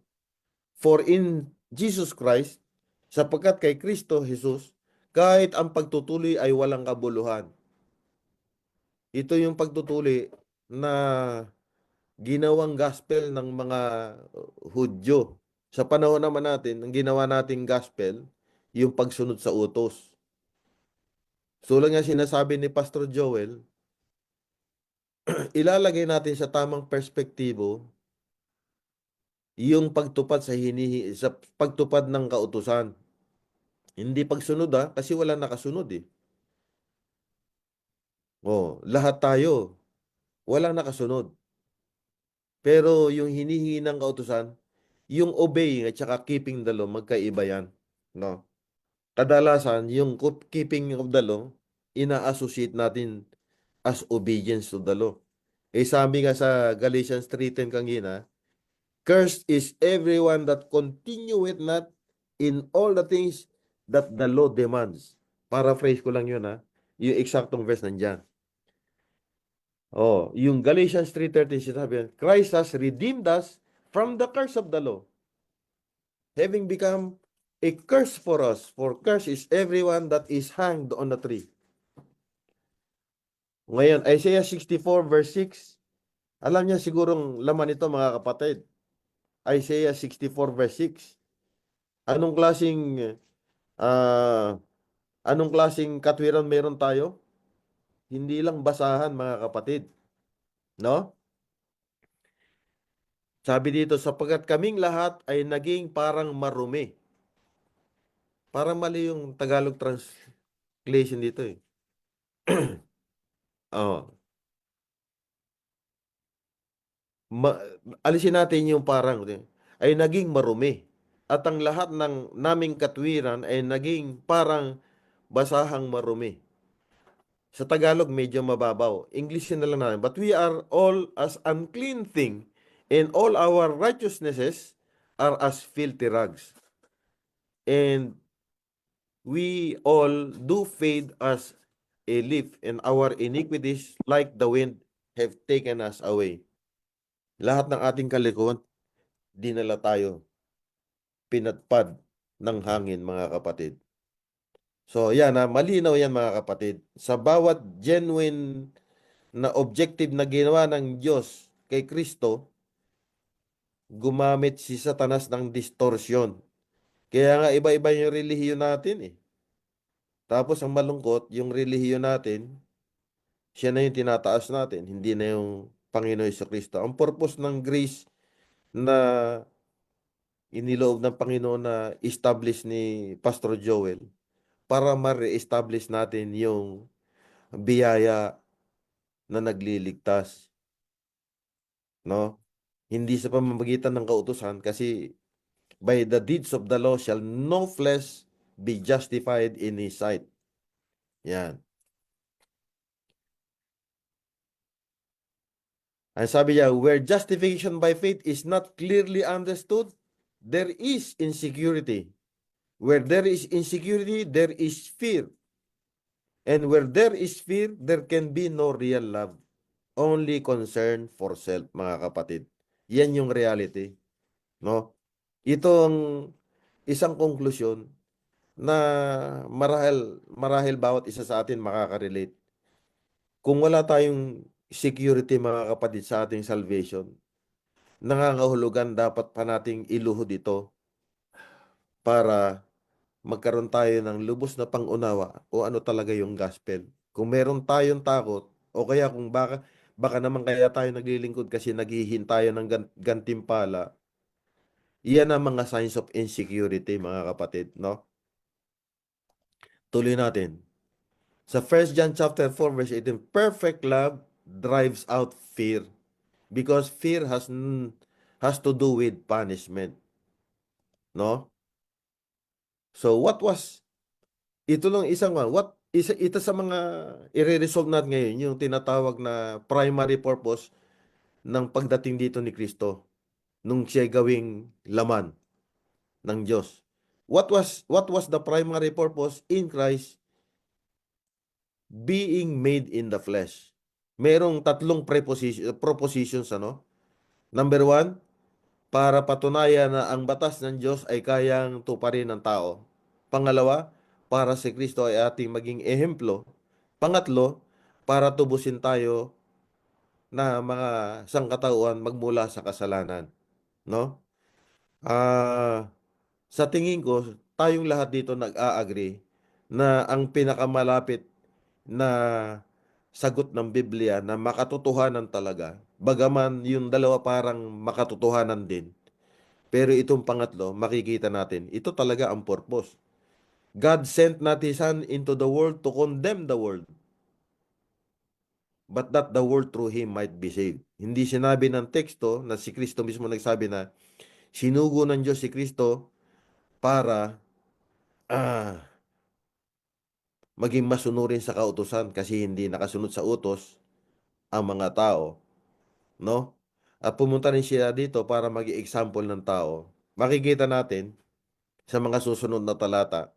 for in Jesus Christ, sapagkat kay Kristo Jesus, kahit ang pagtutuli ay walang kabuluhan. Ito yung pagtutuli na ginawang gospel ng mga Hudyo. Sa panahon naman natin, ang ginawa nating gospel, yung pagsunod sa utos. So lang nga sinasabi ni Pastor Joel, ilalagay natin sa tamang perspektibo yung pagtupad sa pagtupad ng kautusan. Hindi pagsunod kasi wala nakasunod eh. Lahat tayo walang nakasunod. Pero yung hinihingi ng kautusan, yung obeying at saka keeping the law, magkaiba yan. No? Kadalasan, yung keeping of the law, ina-associate natin as obedience to the law. Sabi nga sa Galatians 3:10 kanina, cursed is everyone that continueth not in all the things that the law demands. Paraphrase ko lang yun yung eksaktong verse nandyan. Yung Galatians 3:13 sinabi, Christ has redeemed us from the curse of the law, having become a curse for us, for curse is everyone that is hanged on a tree. Ngayon, Isaiah 64 verse 6, alam niya sigurong laman ito mga kapatid. Isaiah 64 verse 6. Anong klaseng katwiran meron tayo? Hindi lang basahan mga kapatid. No? Sabi dito, sapagkat kaming lahat ay naging parang marumi. Parang mali yung Tagalog translation dito eh. Alisin natin yung parang ay naging marumi. At ang lahat ng naming katwiran ay naging parang basahang marumi. Sa Tagalog, medyo mababaw. English na lang natin. But we are all as unclean thing, and all our righteousnesses are as filthy rags. and we all do fade as a leaf, and our iniquities, like the wind, have taken us away. Lahat ng ating kalikuan, dinala tayo, pinatpad ng hangin, mga kapatid. So, yan malinaw yan, mga kapatid. Sa bawat genuine na objective na ginawa ng Diyos kay Kristo, gumamit si Satanas ng distortion. Kaya nga iba-iba yung relihiyon natin eh. Tapos ang malungkot, yung relihiyon natin, siya na yung tinataas natin, hindi na yung Panginoon Jesucristo. Ang purpose ng grace na iniloob ng Panginoon na establish ni Pastor Joel para ma-re-establish natin yung biyaya na nagliligtas, no? Hindi sa pamamagitan ng kautusan, kasi by the deeds of the law shall no flesh be justified in his sight. Yan. Ang sabi niya, where justification by faith is not clearly understood, there is insecurity. Where there is insecurity, there is fear. And where there is fear, there can be no real love. Only concern for self, mga kapatid. Yan yung reality. No? Ito ang isang konklusyon na marahil bawat isa sa atin makaka-relate. Kung wala tayong security, mga kapatid, sa ating salvation, nangangahulugan dapat pa nating iluhod ito para magkaroon tayo ng lubos na pangunawa o ano talaga yung gospel. Kung meron tayong takot, o kaya kung baka naman kaya tayo naglilingkod kasi naghihintay ng gantimpala, iyan ang mga signs of insecurity, mga kapatid, no? Tuloy natin. Sa 1 John chapter 4 verse 18, perfect love drives out fear, because fear has to do with punishment, no? So ito lang isang ito sa mga i-resolve natin ngayon, yung tinatawag na primary purpose ng pagdating dito ni Kristo nung siya gawing laman ng Diyos. What was the primary purpose in Christ being made in the flesh? Merong tatlong propositions, ano? Number one, para patunayan na ang batas ng Diyos ay kayang tuparin ng tao. Pangalawa, para si Kristo ay ating maging ehemplo. Pangatlo, para tubusin tayo na mga sangkatauhan magmula sa kasalanan, no? Sa tingin ko, tayong lahat dito nag-a-agree na ang pinakamalapit na sagot ng Biblia na makatotohanan talaga, bagaman yung dalawa parang makatotohanan din, pero itong pangatlo, makikita natin, ito talaga ang purpose. God sent not His Son into the world to condemn the world, but that the world through Him might be saved. Hindi sinabi ng teksto na si Kristo mismo nagsabi na sinugo ng Diyos si Kristo para maging masunurin sa kautusan, kasi hindi nakasunod sa utos ang mga tao, no? At pumunta rin siya dito para maging example ng tao. Makikita natin sa mga susunod na talata.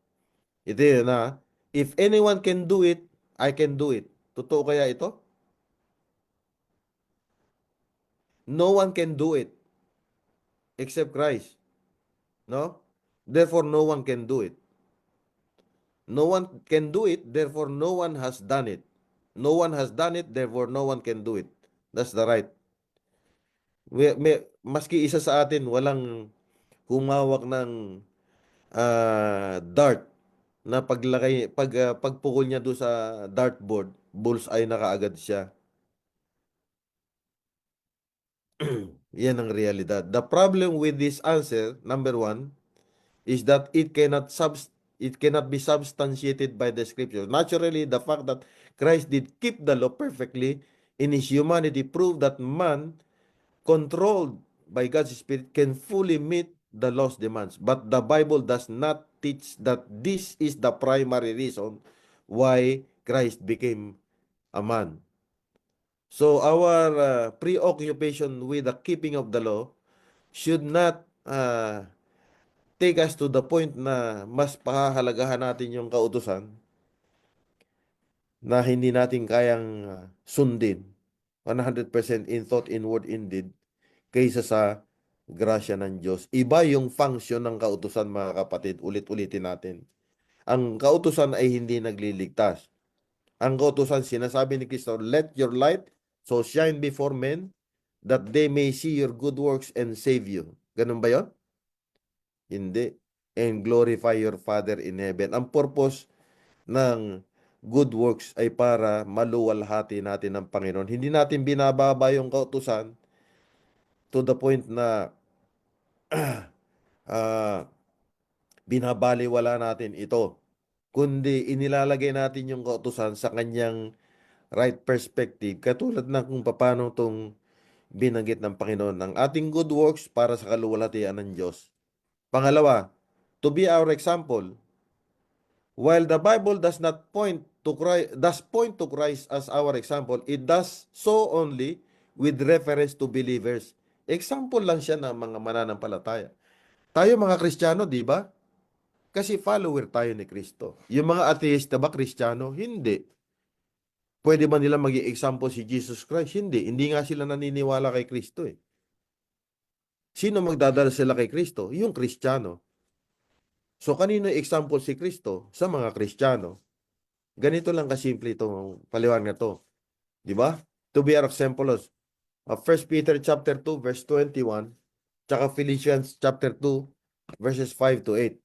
Ito yun na, if anyone can do it, I can do it. Totoo kaya ito? No one can do it except Christ. No? Therefore, no one can do it. No one can do it, therefore no one has done it. No one has done it, therefore no one can do it. That's the right. Maski isa sa atin walang humawak ng dart na pagpukol niya doon sa dartboard, bullseye na kaagad siya. Yan ang realidad. The problem with this answer, number one, is that it cannot be substantiated by the scripture. Naturally, the fact that Christ did keep the law perfectly in his humanity proved that man, controlled by God's Spirit, can fully meet the law's demands. But the Bible does not teach that this is the primary reason why Christ became a man. So our preoccupation with the keeping of the law should not take us to the point na mas pahahalagahan natin yung kautusan na hindi natin kayang sundin 100% in thought, in word, in deed kaysa sa grasya ng Diyos. Iba yung function ng kautusan, mga kapatid. Ulit-ulitin natin. Ang kautusan ay hindi nagliligtas. Ang kautusan, sinasabi ni Kristo, let your light so shine before men that they may see your good works and save you. Ganun ba yun? Hindi. And glorify your Father in heaven. Ang purpose ng good works ay para maluwalhati natin ng Panginoon. Hindi natin binababa yung kautusan to the point na binabaliwala natin ito, kundi inilalagay natin yung kautusan sa kanyang right perspective, katulad na kung paano itong binanggit ng Panginoon, ang ating good works para sa kaluwalhatian ng Diyos. Pangalawa, to be our example. While the Bible does not point to Christ as our example, it does so only with reference to believers. Example lang siya ng mga mananampalataya. Tayo mga Kristiyano, di ba? Kasi follower tayo ni Kristo. Yung mga atheista ba Kristiyano? Hindi. Pwede ba nila maging example si Jesus Christ? Hindi. Hindi nga sila naniniwala kay Kristo eh. Sino magdadala sila kay Kristo? Yung Kristiyano. So kanino example si Kristo? Sa mga Kristiyano. Ganito lang kasimple itong paliwanag na to. Di ba? To be our example of 1 Peter chapter 2 verse 21 tsaka Philippians chapter 2 verses 5 to 8.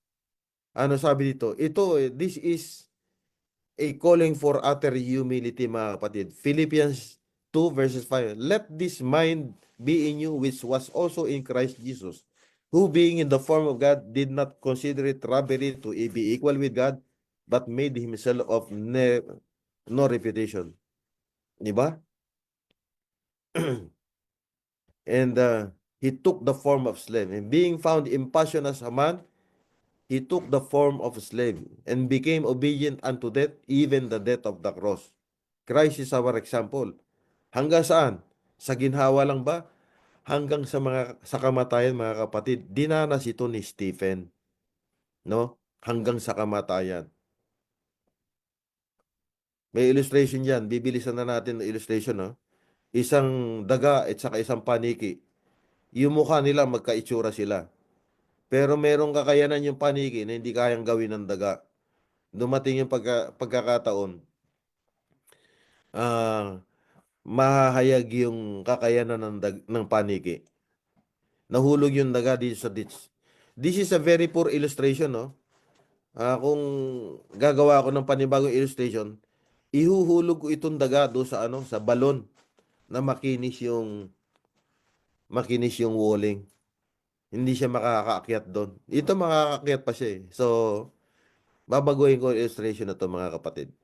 Ano sabi dito? This is a calling for utter humility, mga kapatid. Philippians 2 verses 5. Let this mind be in you which was also in Christ Jesus, who being in the form of God did not consider it robbery to be equal with God, but made himself of no reputation. Diba? And he took the form of slave. And being found in passion as a man, he took the form of a slave and became obedient unto death, even the death of the cross. Christ is our example. Hanggang saan? Sa ginhawa lang ba? Hanggang sa kamatayan, mga kapatid. Dinanas ito ni Stephen. No? Hanggang sa kamatayan. May illustration diyan. Bibilisan na natin ng illustration, no? Isang daga at saka isang paniki. Yung mukha nila magkaitsura sila. Pero merong kakayanan yung paniki na hindi kayang gawin ng daga. Dumating yung pagkakataon, mahahayag yung kakayanan ng paniki. Nahulog yung daga dito sa ditch. This is a very poor illustration, no? Kung gagawa ako ng panibagong illustration, ihuhulog ko itong daga doon sa sa balon na makinis yung walling. Hindi siya makakaakyat doon. Ito makakaakyat pa siya eh. So, babaguhin ko yung illustration na to, mga kapatid.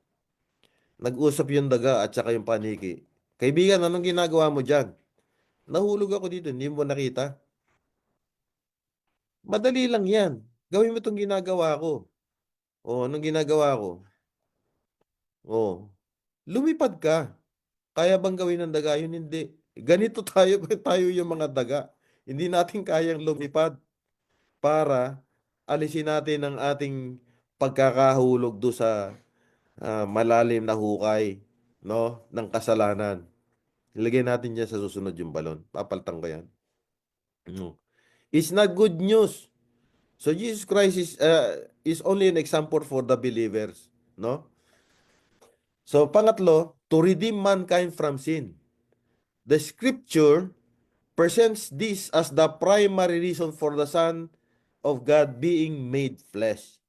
Nag-usap yung daga at saka yung paniki. Kaibigan, anong ginagawa mo dyan? Nahulog ako dito, hindi mo nakita. Madali lang yan. Gawin mo itong ginagawa ko. Anong ginagawa ko? Lumipad ka. Kaya bang gawin ng daga yun? Hindi. Ganito tayo yung mga daga. Hindi natin kayang lumipad para alisin natin ang ating pagkakahulog do sa malalim na hukay, no, ng kasalanan. Ilagay natin dyan sa susunod yung balon. Papaltan ko yan. It's not good news. So Jesus Christ is only an example for the believers, no? So pangatlo, to redeem mankind from sin. The scripture presents this as the primary reason for the Son of God being made flesh.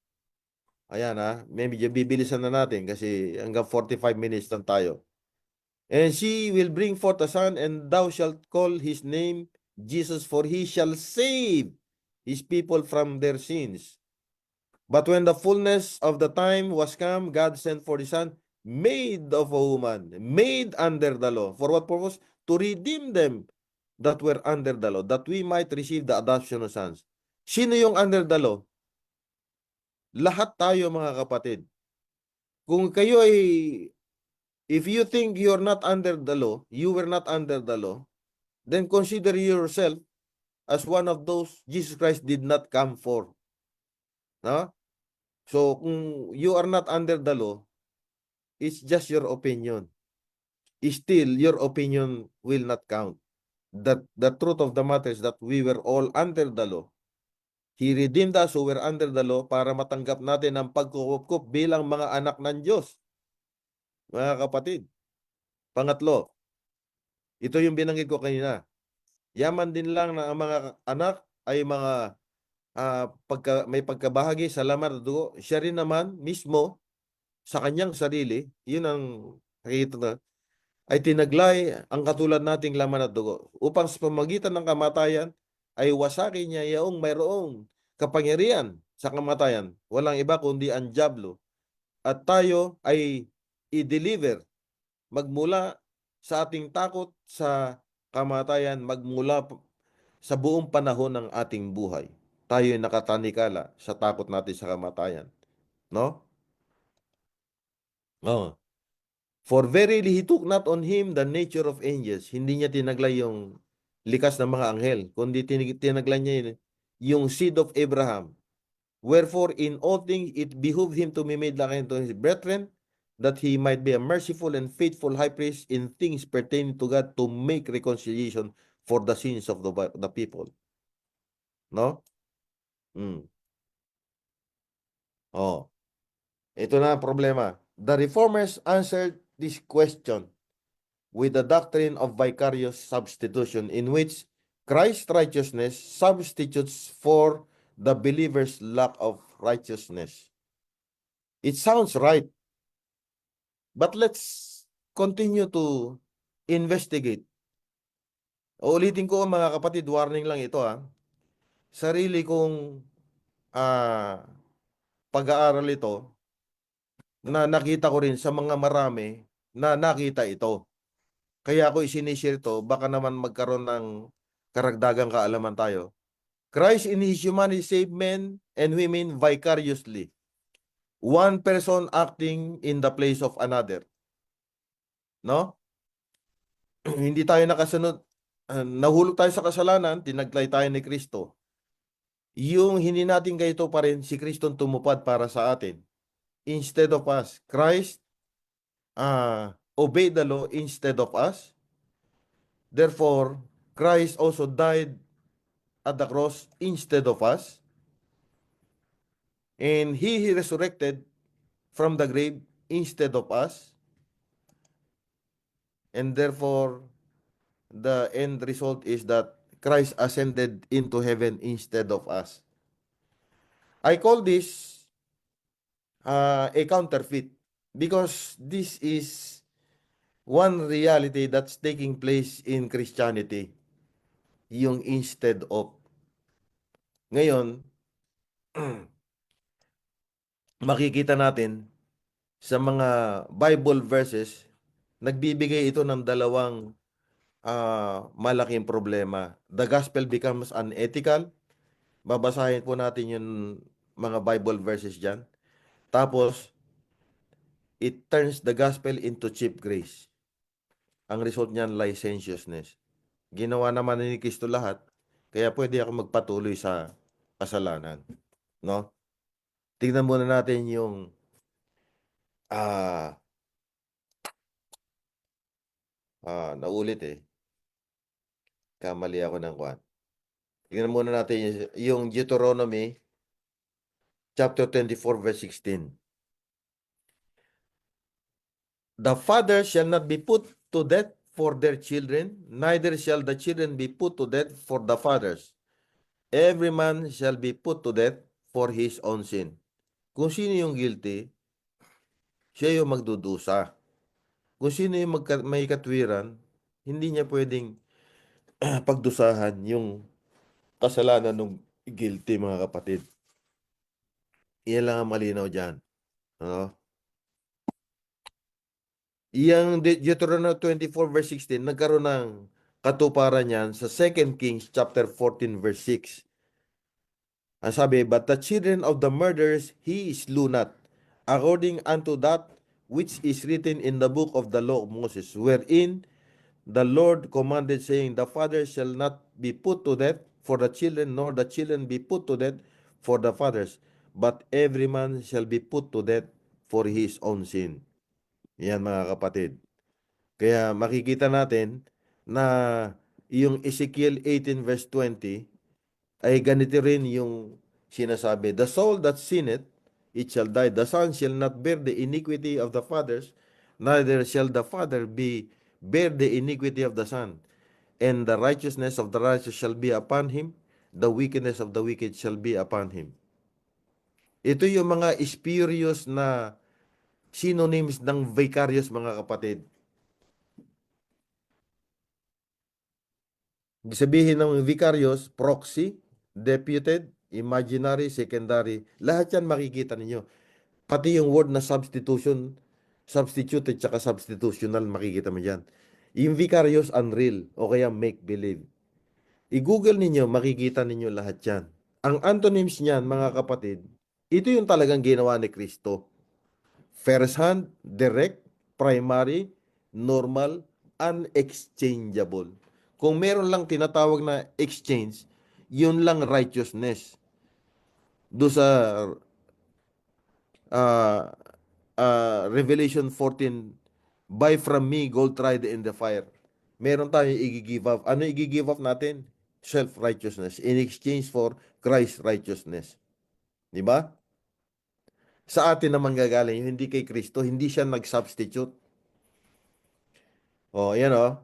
Ayan medyo bibilisan na natin kasi hanggang 45 minutes lang tayo. And she will bring forth a son, and thou shalt call his name Jesus, for he shall save his people from their sins. But when the fullness of the time was come, God sent forth his son, made of a woman, made under the law. For what purpose? To redeem them that were under the law, that we might receive the adoption of sons. Sino yung under the law? Lahat tayo, mga kapatid. Kung kayo if you think you're not under the law, you were not under the law, then consider yourself as one of those Jesus Christ did not come for. No? So, kung you are not under the law, it's just your opinion. Still, your opinion will not count. The truth of the matter is that we were all under the law. He redeemed us who were under the law para matanggap natin ang pagkukup bilang mga anak ng Diyos. Mga kapatid. Pangatlo, ito yung binanggit ko kanina. Yaman din lang na ang mga anak ay mga may pagkabahagi sa laman at dugo. Siya rin naman mismo sa kanyang sarili, yun ang nakikita na, ay tinaglay ang katulad nating laman at dugo upang sa pamamagitan ng kamatayan ay wasakin niya yaong mayroong kapangyarihan sa kamatayan. Walang iba kundi ang dyablo. At tayo ay i-deliver magmula sa ating takot sa kamatayan, magmula sa buong panahon ng ating buhay. Tayo ay nakatanikala sa takot natin sa kamatayan. No? Oh. For verily he took not on him the nature of angels. Hindi niya tinaglay yung likas ng mga anghel, kundi tinaglay niya yung seed of Abraham. Wherefore in all things it behooved him to be made like unto his brethren, that he might be a merciful and faithful high priest in things pertaining to God, to make reconciliation for the sins of the people. No? Oh. Ito na ang problema. The Reformers answered this question with the doctrine of vicarious substitution, in which Christ's righteousness substitutes for the believer's lack of righteousness. It sounds right, but let's continue to investigate. Uulitin ko mga kapatid, warning lang ito ha. Sarili kong pag-aaral ito, na nakita ko rin sa mga marami na nakita ito. Kaya ako isinishare ito, baka naman magkaroon ng karagdagang kaalaman tayo. Christ in His humanity saved men and women vicariously. One person acting in the place of another. No? Hindi tayo nakasunod. Nahulog tayo sa kasalanan, tinaglay tayo ni Kristo. Yung hindi natin ganito pa rin, si Kristo tumupad para sa atin. Instead of us, Christ obeyed the law instead of us. Therefore, Christ also died at the cross instead of us. And He resurrected from the grave instead of us. And therefore, the end result is that Christ ascended into heaven instead of us. I call this a counterfeit because this is one reality that's taking place in Christianity. Yung instead of. Ngayon, makikita natin sa mga Bible verses, nagbibigay ito ng dalawang malaking problema. The gospel becomes unethical. Babasahin po natin yung mga Bible verses dyan. Tapos, it turns the gospel into cheap grace. Ang result niyan, licentiousness. Ginawa naman ni Kristo lahat, kaya pwede ako magpatuloy sa kasalanan. No? Tingnan muna natin yung naulit eh. Kamali ako ng kwan. Tingnan muna natin yung Deuteronomy chapter 24 verse 16. The father shall not be put to death for their children, neither shall the children be put to death for the fathers. Every man shall be put to death for his own sin. Kung sino yung guilty, siya yung magdudusa. Kung sino yung may katwiran, hindi niya pwedeng pagdusahan yung kasalanan ng guilty, mga kapatid. Iyan lang ang malinaw dyan. Ano? Iyang Deuteronomy 24 verse 16, nagkaroon ng katuparan yan sa 2 Kings chapter 14 verse 6. Ang sabi, but the children of the murderers he slew not, according unto that which is written in the book of the law of Moses, wherein the Lord commanded, saying, the father shall not be put to death for the children, nor the children be put to death for the fathers, but every man shall be put to death for his own sin. Yan mga kapatid. Kaya makikita natin na yung Ezekiel 18 verse 20 ay ganito rin yung sinasabi, the soul that sinneth, it shall die. The son shall not bear the iniquity of the fathers, neither shall the father bear the iniquity of the son. And the righteousness of the righteous shall be upon him, the wickedness of the wicked shall be upon him. Ito yung mga spurious na synonyms ng vicarious, mga kapatid. Sabihin ng vicarious, proxy, deputed, imaginary, secondary. Lahat yan makikita ninyo. Pati yung word na substitution, substituted tsaka substitutional, makikita mo dyan. Yung vicarious, unreal, o kaya make-believe. I-google ninyo, makikita ninyo lahat yan. Ang antonyms niyan, mga kapatid, ito yung talagang ginawa ni Kristo. First hand, direct, primary, normal, unexchangeable. Kung meron lang tinatawag na exchange, yun lang righteousness. Do sa Revelation 14, buy from me gold tried in the fire. Meron tayong i-give up. Ano i-give up natin? Self-righteousness in exchange for Christ's righteousness. Di ba? Sa atin naman gagaling, hindi kay Kristo, hindi siya nag-substitute. O, yan o.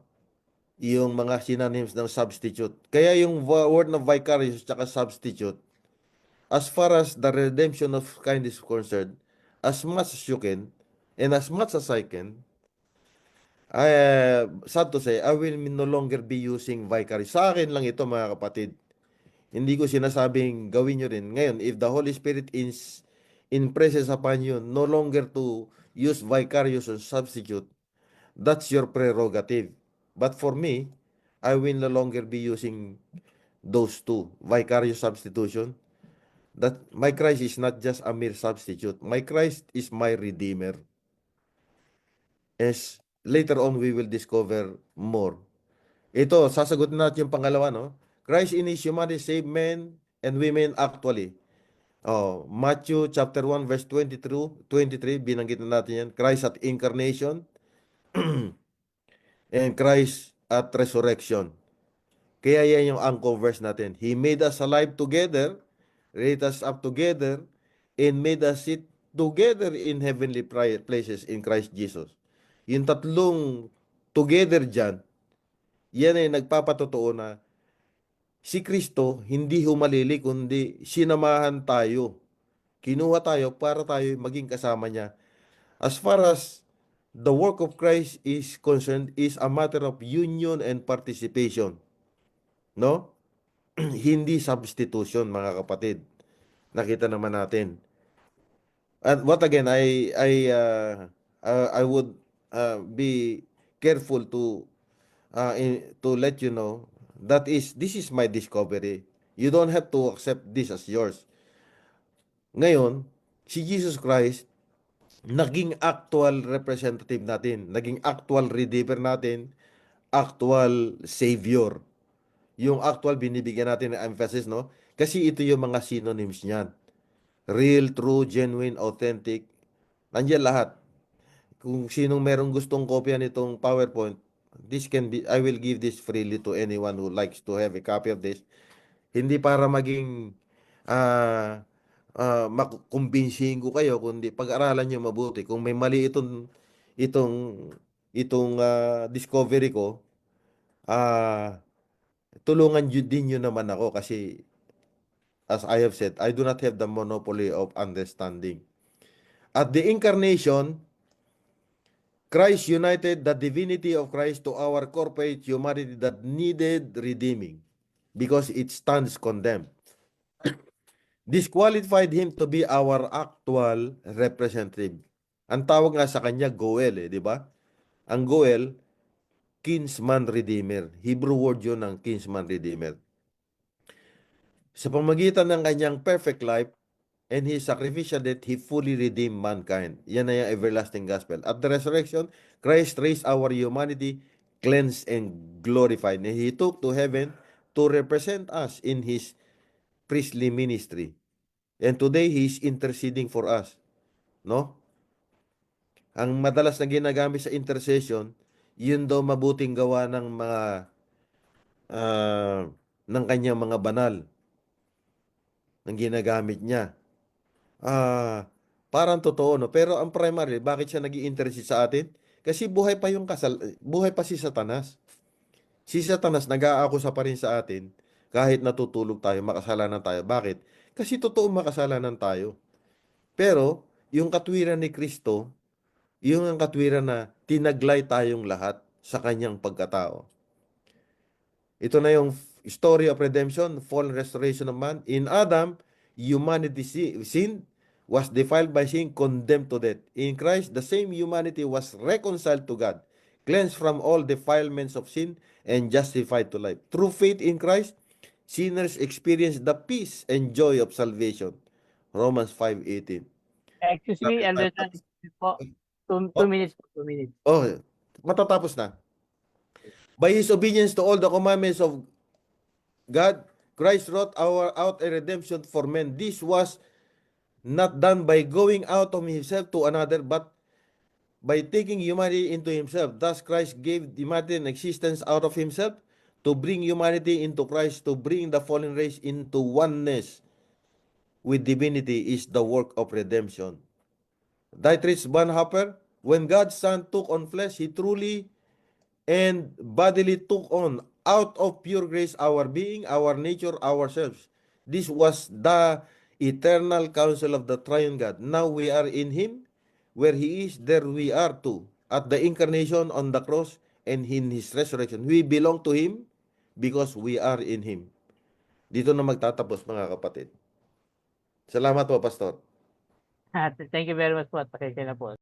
Yung mga synonyms ng substitute. Kaya yung word na vicarious at substitute, as far as the redemption of kind is concerned, as much as you can, and as much as I can, sad to say, I will no longer be using vicarious. Sa akin lang ito, mga kapatid. Hindi ko sinasabing gawin nyo rin. Ngayon, if the Holy Spirit is impresses upon you no longer to use vicarious or substitute, that's your prerogative. But for me, I will no longer be using those two, vicarious substitution. That my Christ is not just a mere substitute. My Christ is my Redeemer. As later on, we will discover more. Ito, sasagutin natin yung pangalawa, no? Christ in His humanity saved men and women actually. Oh, Matthew chapter 1 verse 23, binanggit na natin yan. Christ at incarnation and Christ at resurrection. Kaya yan yung anchor verse natin. He made us alive together, raised us up together, and made us sit together in heavenly places in Christ Jesus. Yung tatlong together dyan, yan ay nagpapatotoo na si Kristo hindi humalili kundi sinamahan tayo. Kinuha tayo para tayo maging kasama niya. As far as the work of Christ is concerned, is a matter of union and participation. No? Hindi substitution, mga kapatid. Nakita naman natin. And what again, I would be careful to let you know that this is my discovery. You don't have to accept this as yours. Ngayon, si Jesus Christ naging actual representative natin, naging actual redeemer natin, actual savior. Yung actual binibigyan natin ng emphasis, no? Kasi ito yung mga synonyms niyan. Real, true, genuine, authentic. Nandiyan lahat. Kung sinong merong gustong kopya nitong PowerPoint, I will give this freely to anyone who likes to have a copy of this. Hindi para maging makukumbinsihin ko kayo, kundi pag-aralan nyo mabuti. Kung may mali itong discovery ko, tulungan din nyo naman ako kasi as I have said, I do not have the monopoly of understanding. At the incarnation, Christ united the divinity of Christ to our corporate humanity that needed redeeming because it stands condemned. Disqualified him to be our actual representative. Ang tawag nga sa kanya, Goel, di ba? Ang Goel, kinsman redeemer. Hebrew word yun ng kinsman redeemer. Sa pamagitan ng kanyang perfect life and His sacrificial death, He fully redeemed mankind. Yan na yung everlasting gospel. At the resurrection, Christ raised our humanity, cleansed and glorified. And He took to heaven to represent us in His priestly ministry. And today, He is interceding for us. No? Ang madalas na ginagamit sa intercession, yun daw mabuting gawa ng mga ng kanyang mga banal ng ginagamit niya. Parang totoo, no? Pero ang primary, bakit siya nag-i-intercede sa atin? Kasi buhay pa si Satanas. Si Satanas nag-aakusa pa rin sa atin kahit natutulog tayo, makasalanan tayo. Bakit? Kasi totoo makasalanan tayo. Pero, yung katwiran ni Kristo, yung ang katwiran na tinaglay tayong lahat sa kanyang pagkatao. Ito na yung story of redemption, fall and restoration of man. In Adam, humanity sinned, was defiled by sin, condemned to death. In Christ, the same humanity was reconciled to God, cleansed from all defilements of sin, and justified to life. Through faith in Christ, sinners experience the peace and joy of salvation. Romans 5:18. Excuse me, Bakit tayo- Elder John po. Two Oh, minutes po, 2 minutes. oh, matatapos na. By His obedience to all the commandments of God, Christ wrought out a redemption for men. This was not done by going out of Himself to another, but by taking humanity into Himself. Thus, Christ gave humanity an existence out of Himself to bring humanity into Christ, to bring the fallen race into oneness with divinity is the work of redemption. Dietrich Bonhoeffer, when God's Son took on flesh, He truly and bodily took on out of pure grace our being, our nature, ourselves. This was the eternal counsel of the triune God. Now we are in Him. Where He is, there we are too. At the incarnation on the cross and in His resurrection, we belong to Him because we are in Him. Dito na magtatapos, mga kapatid. Salamat po, Pastor. Thank you very much po at pakikita na po.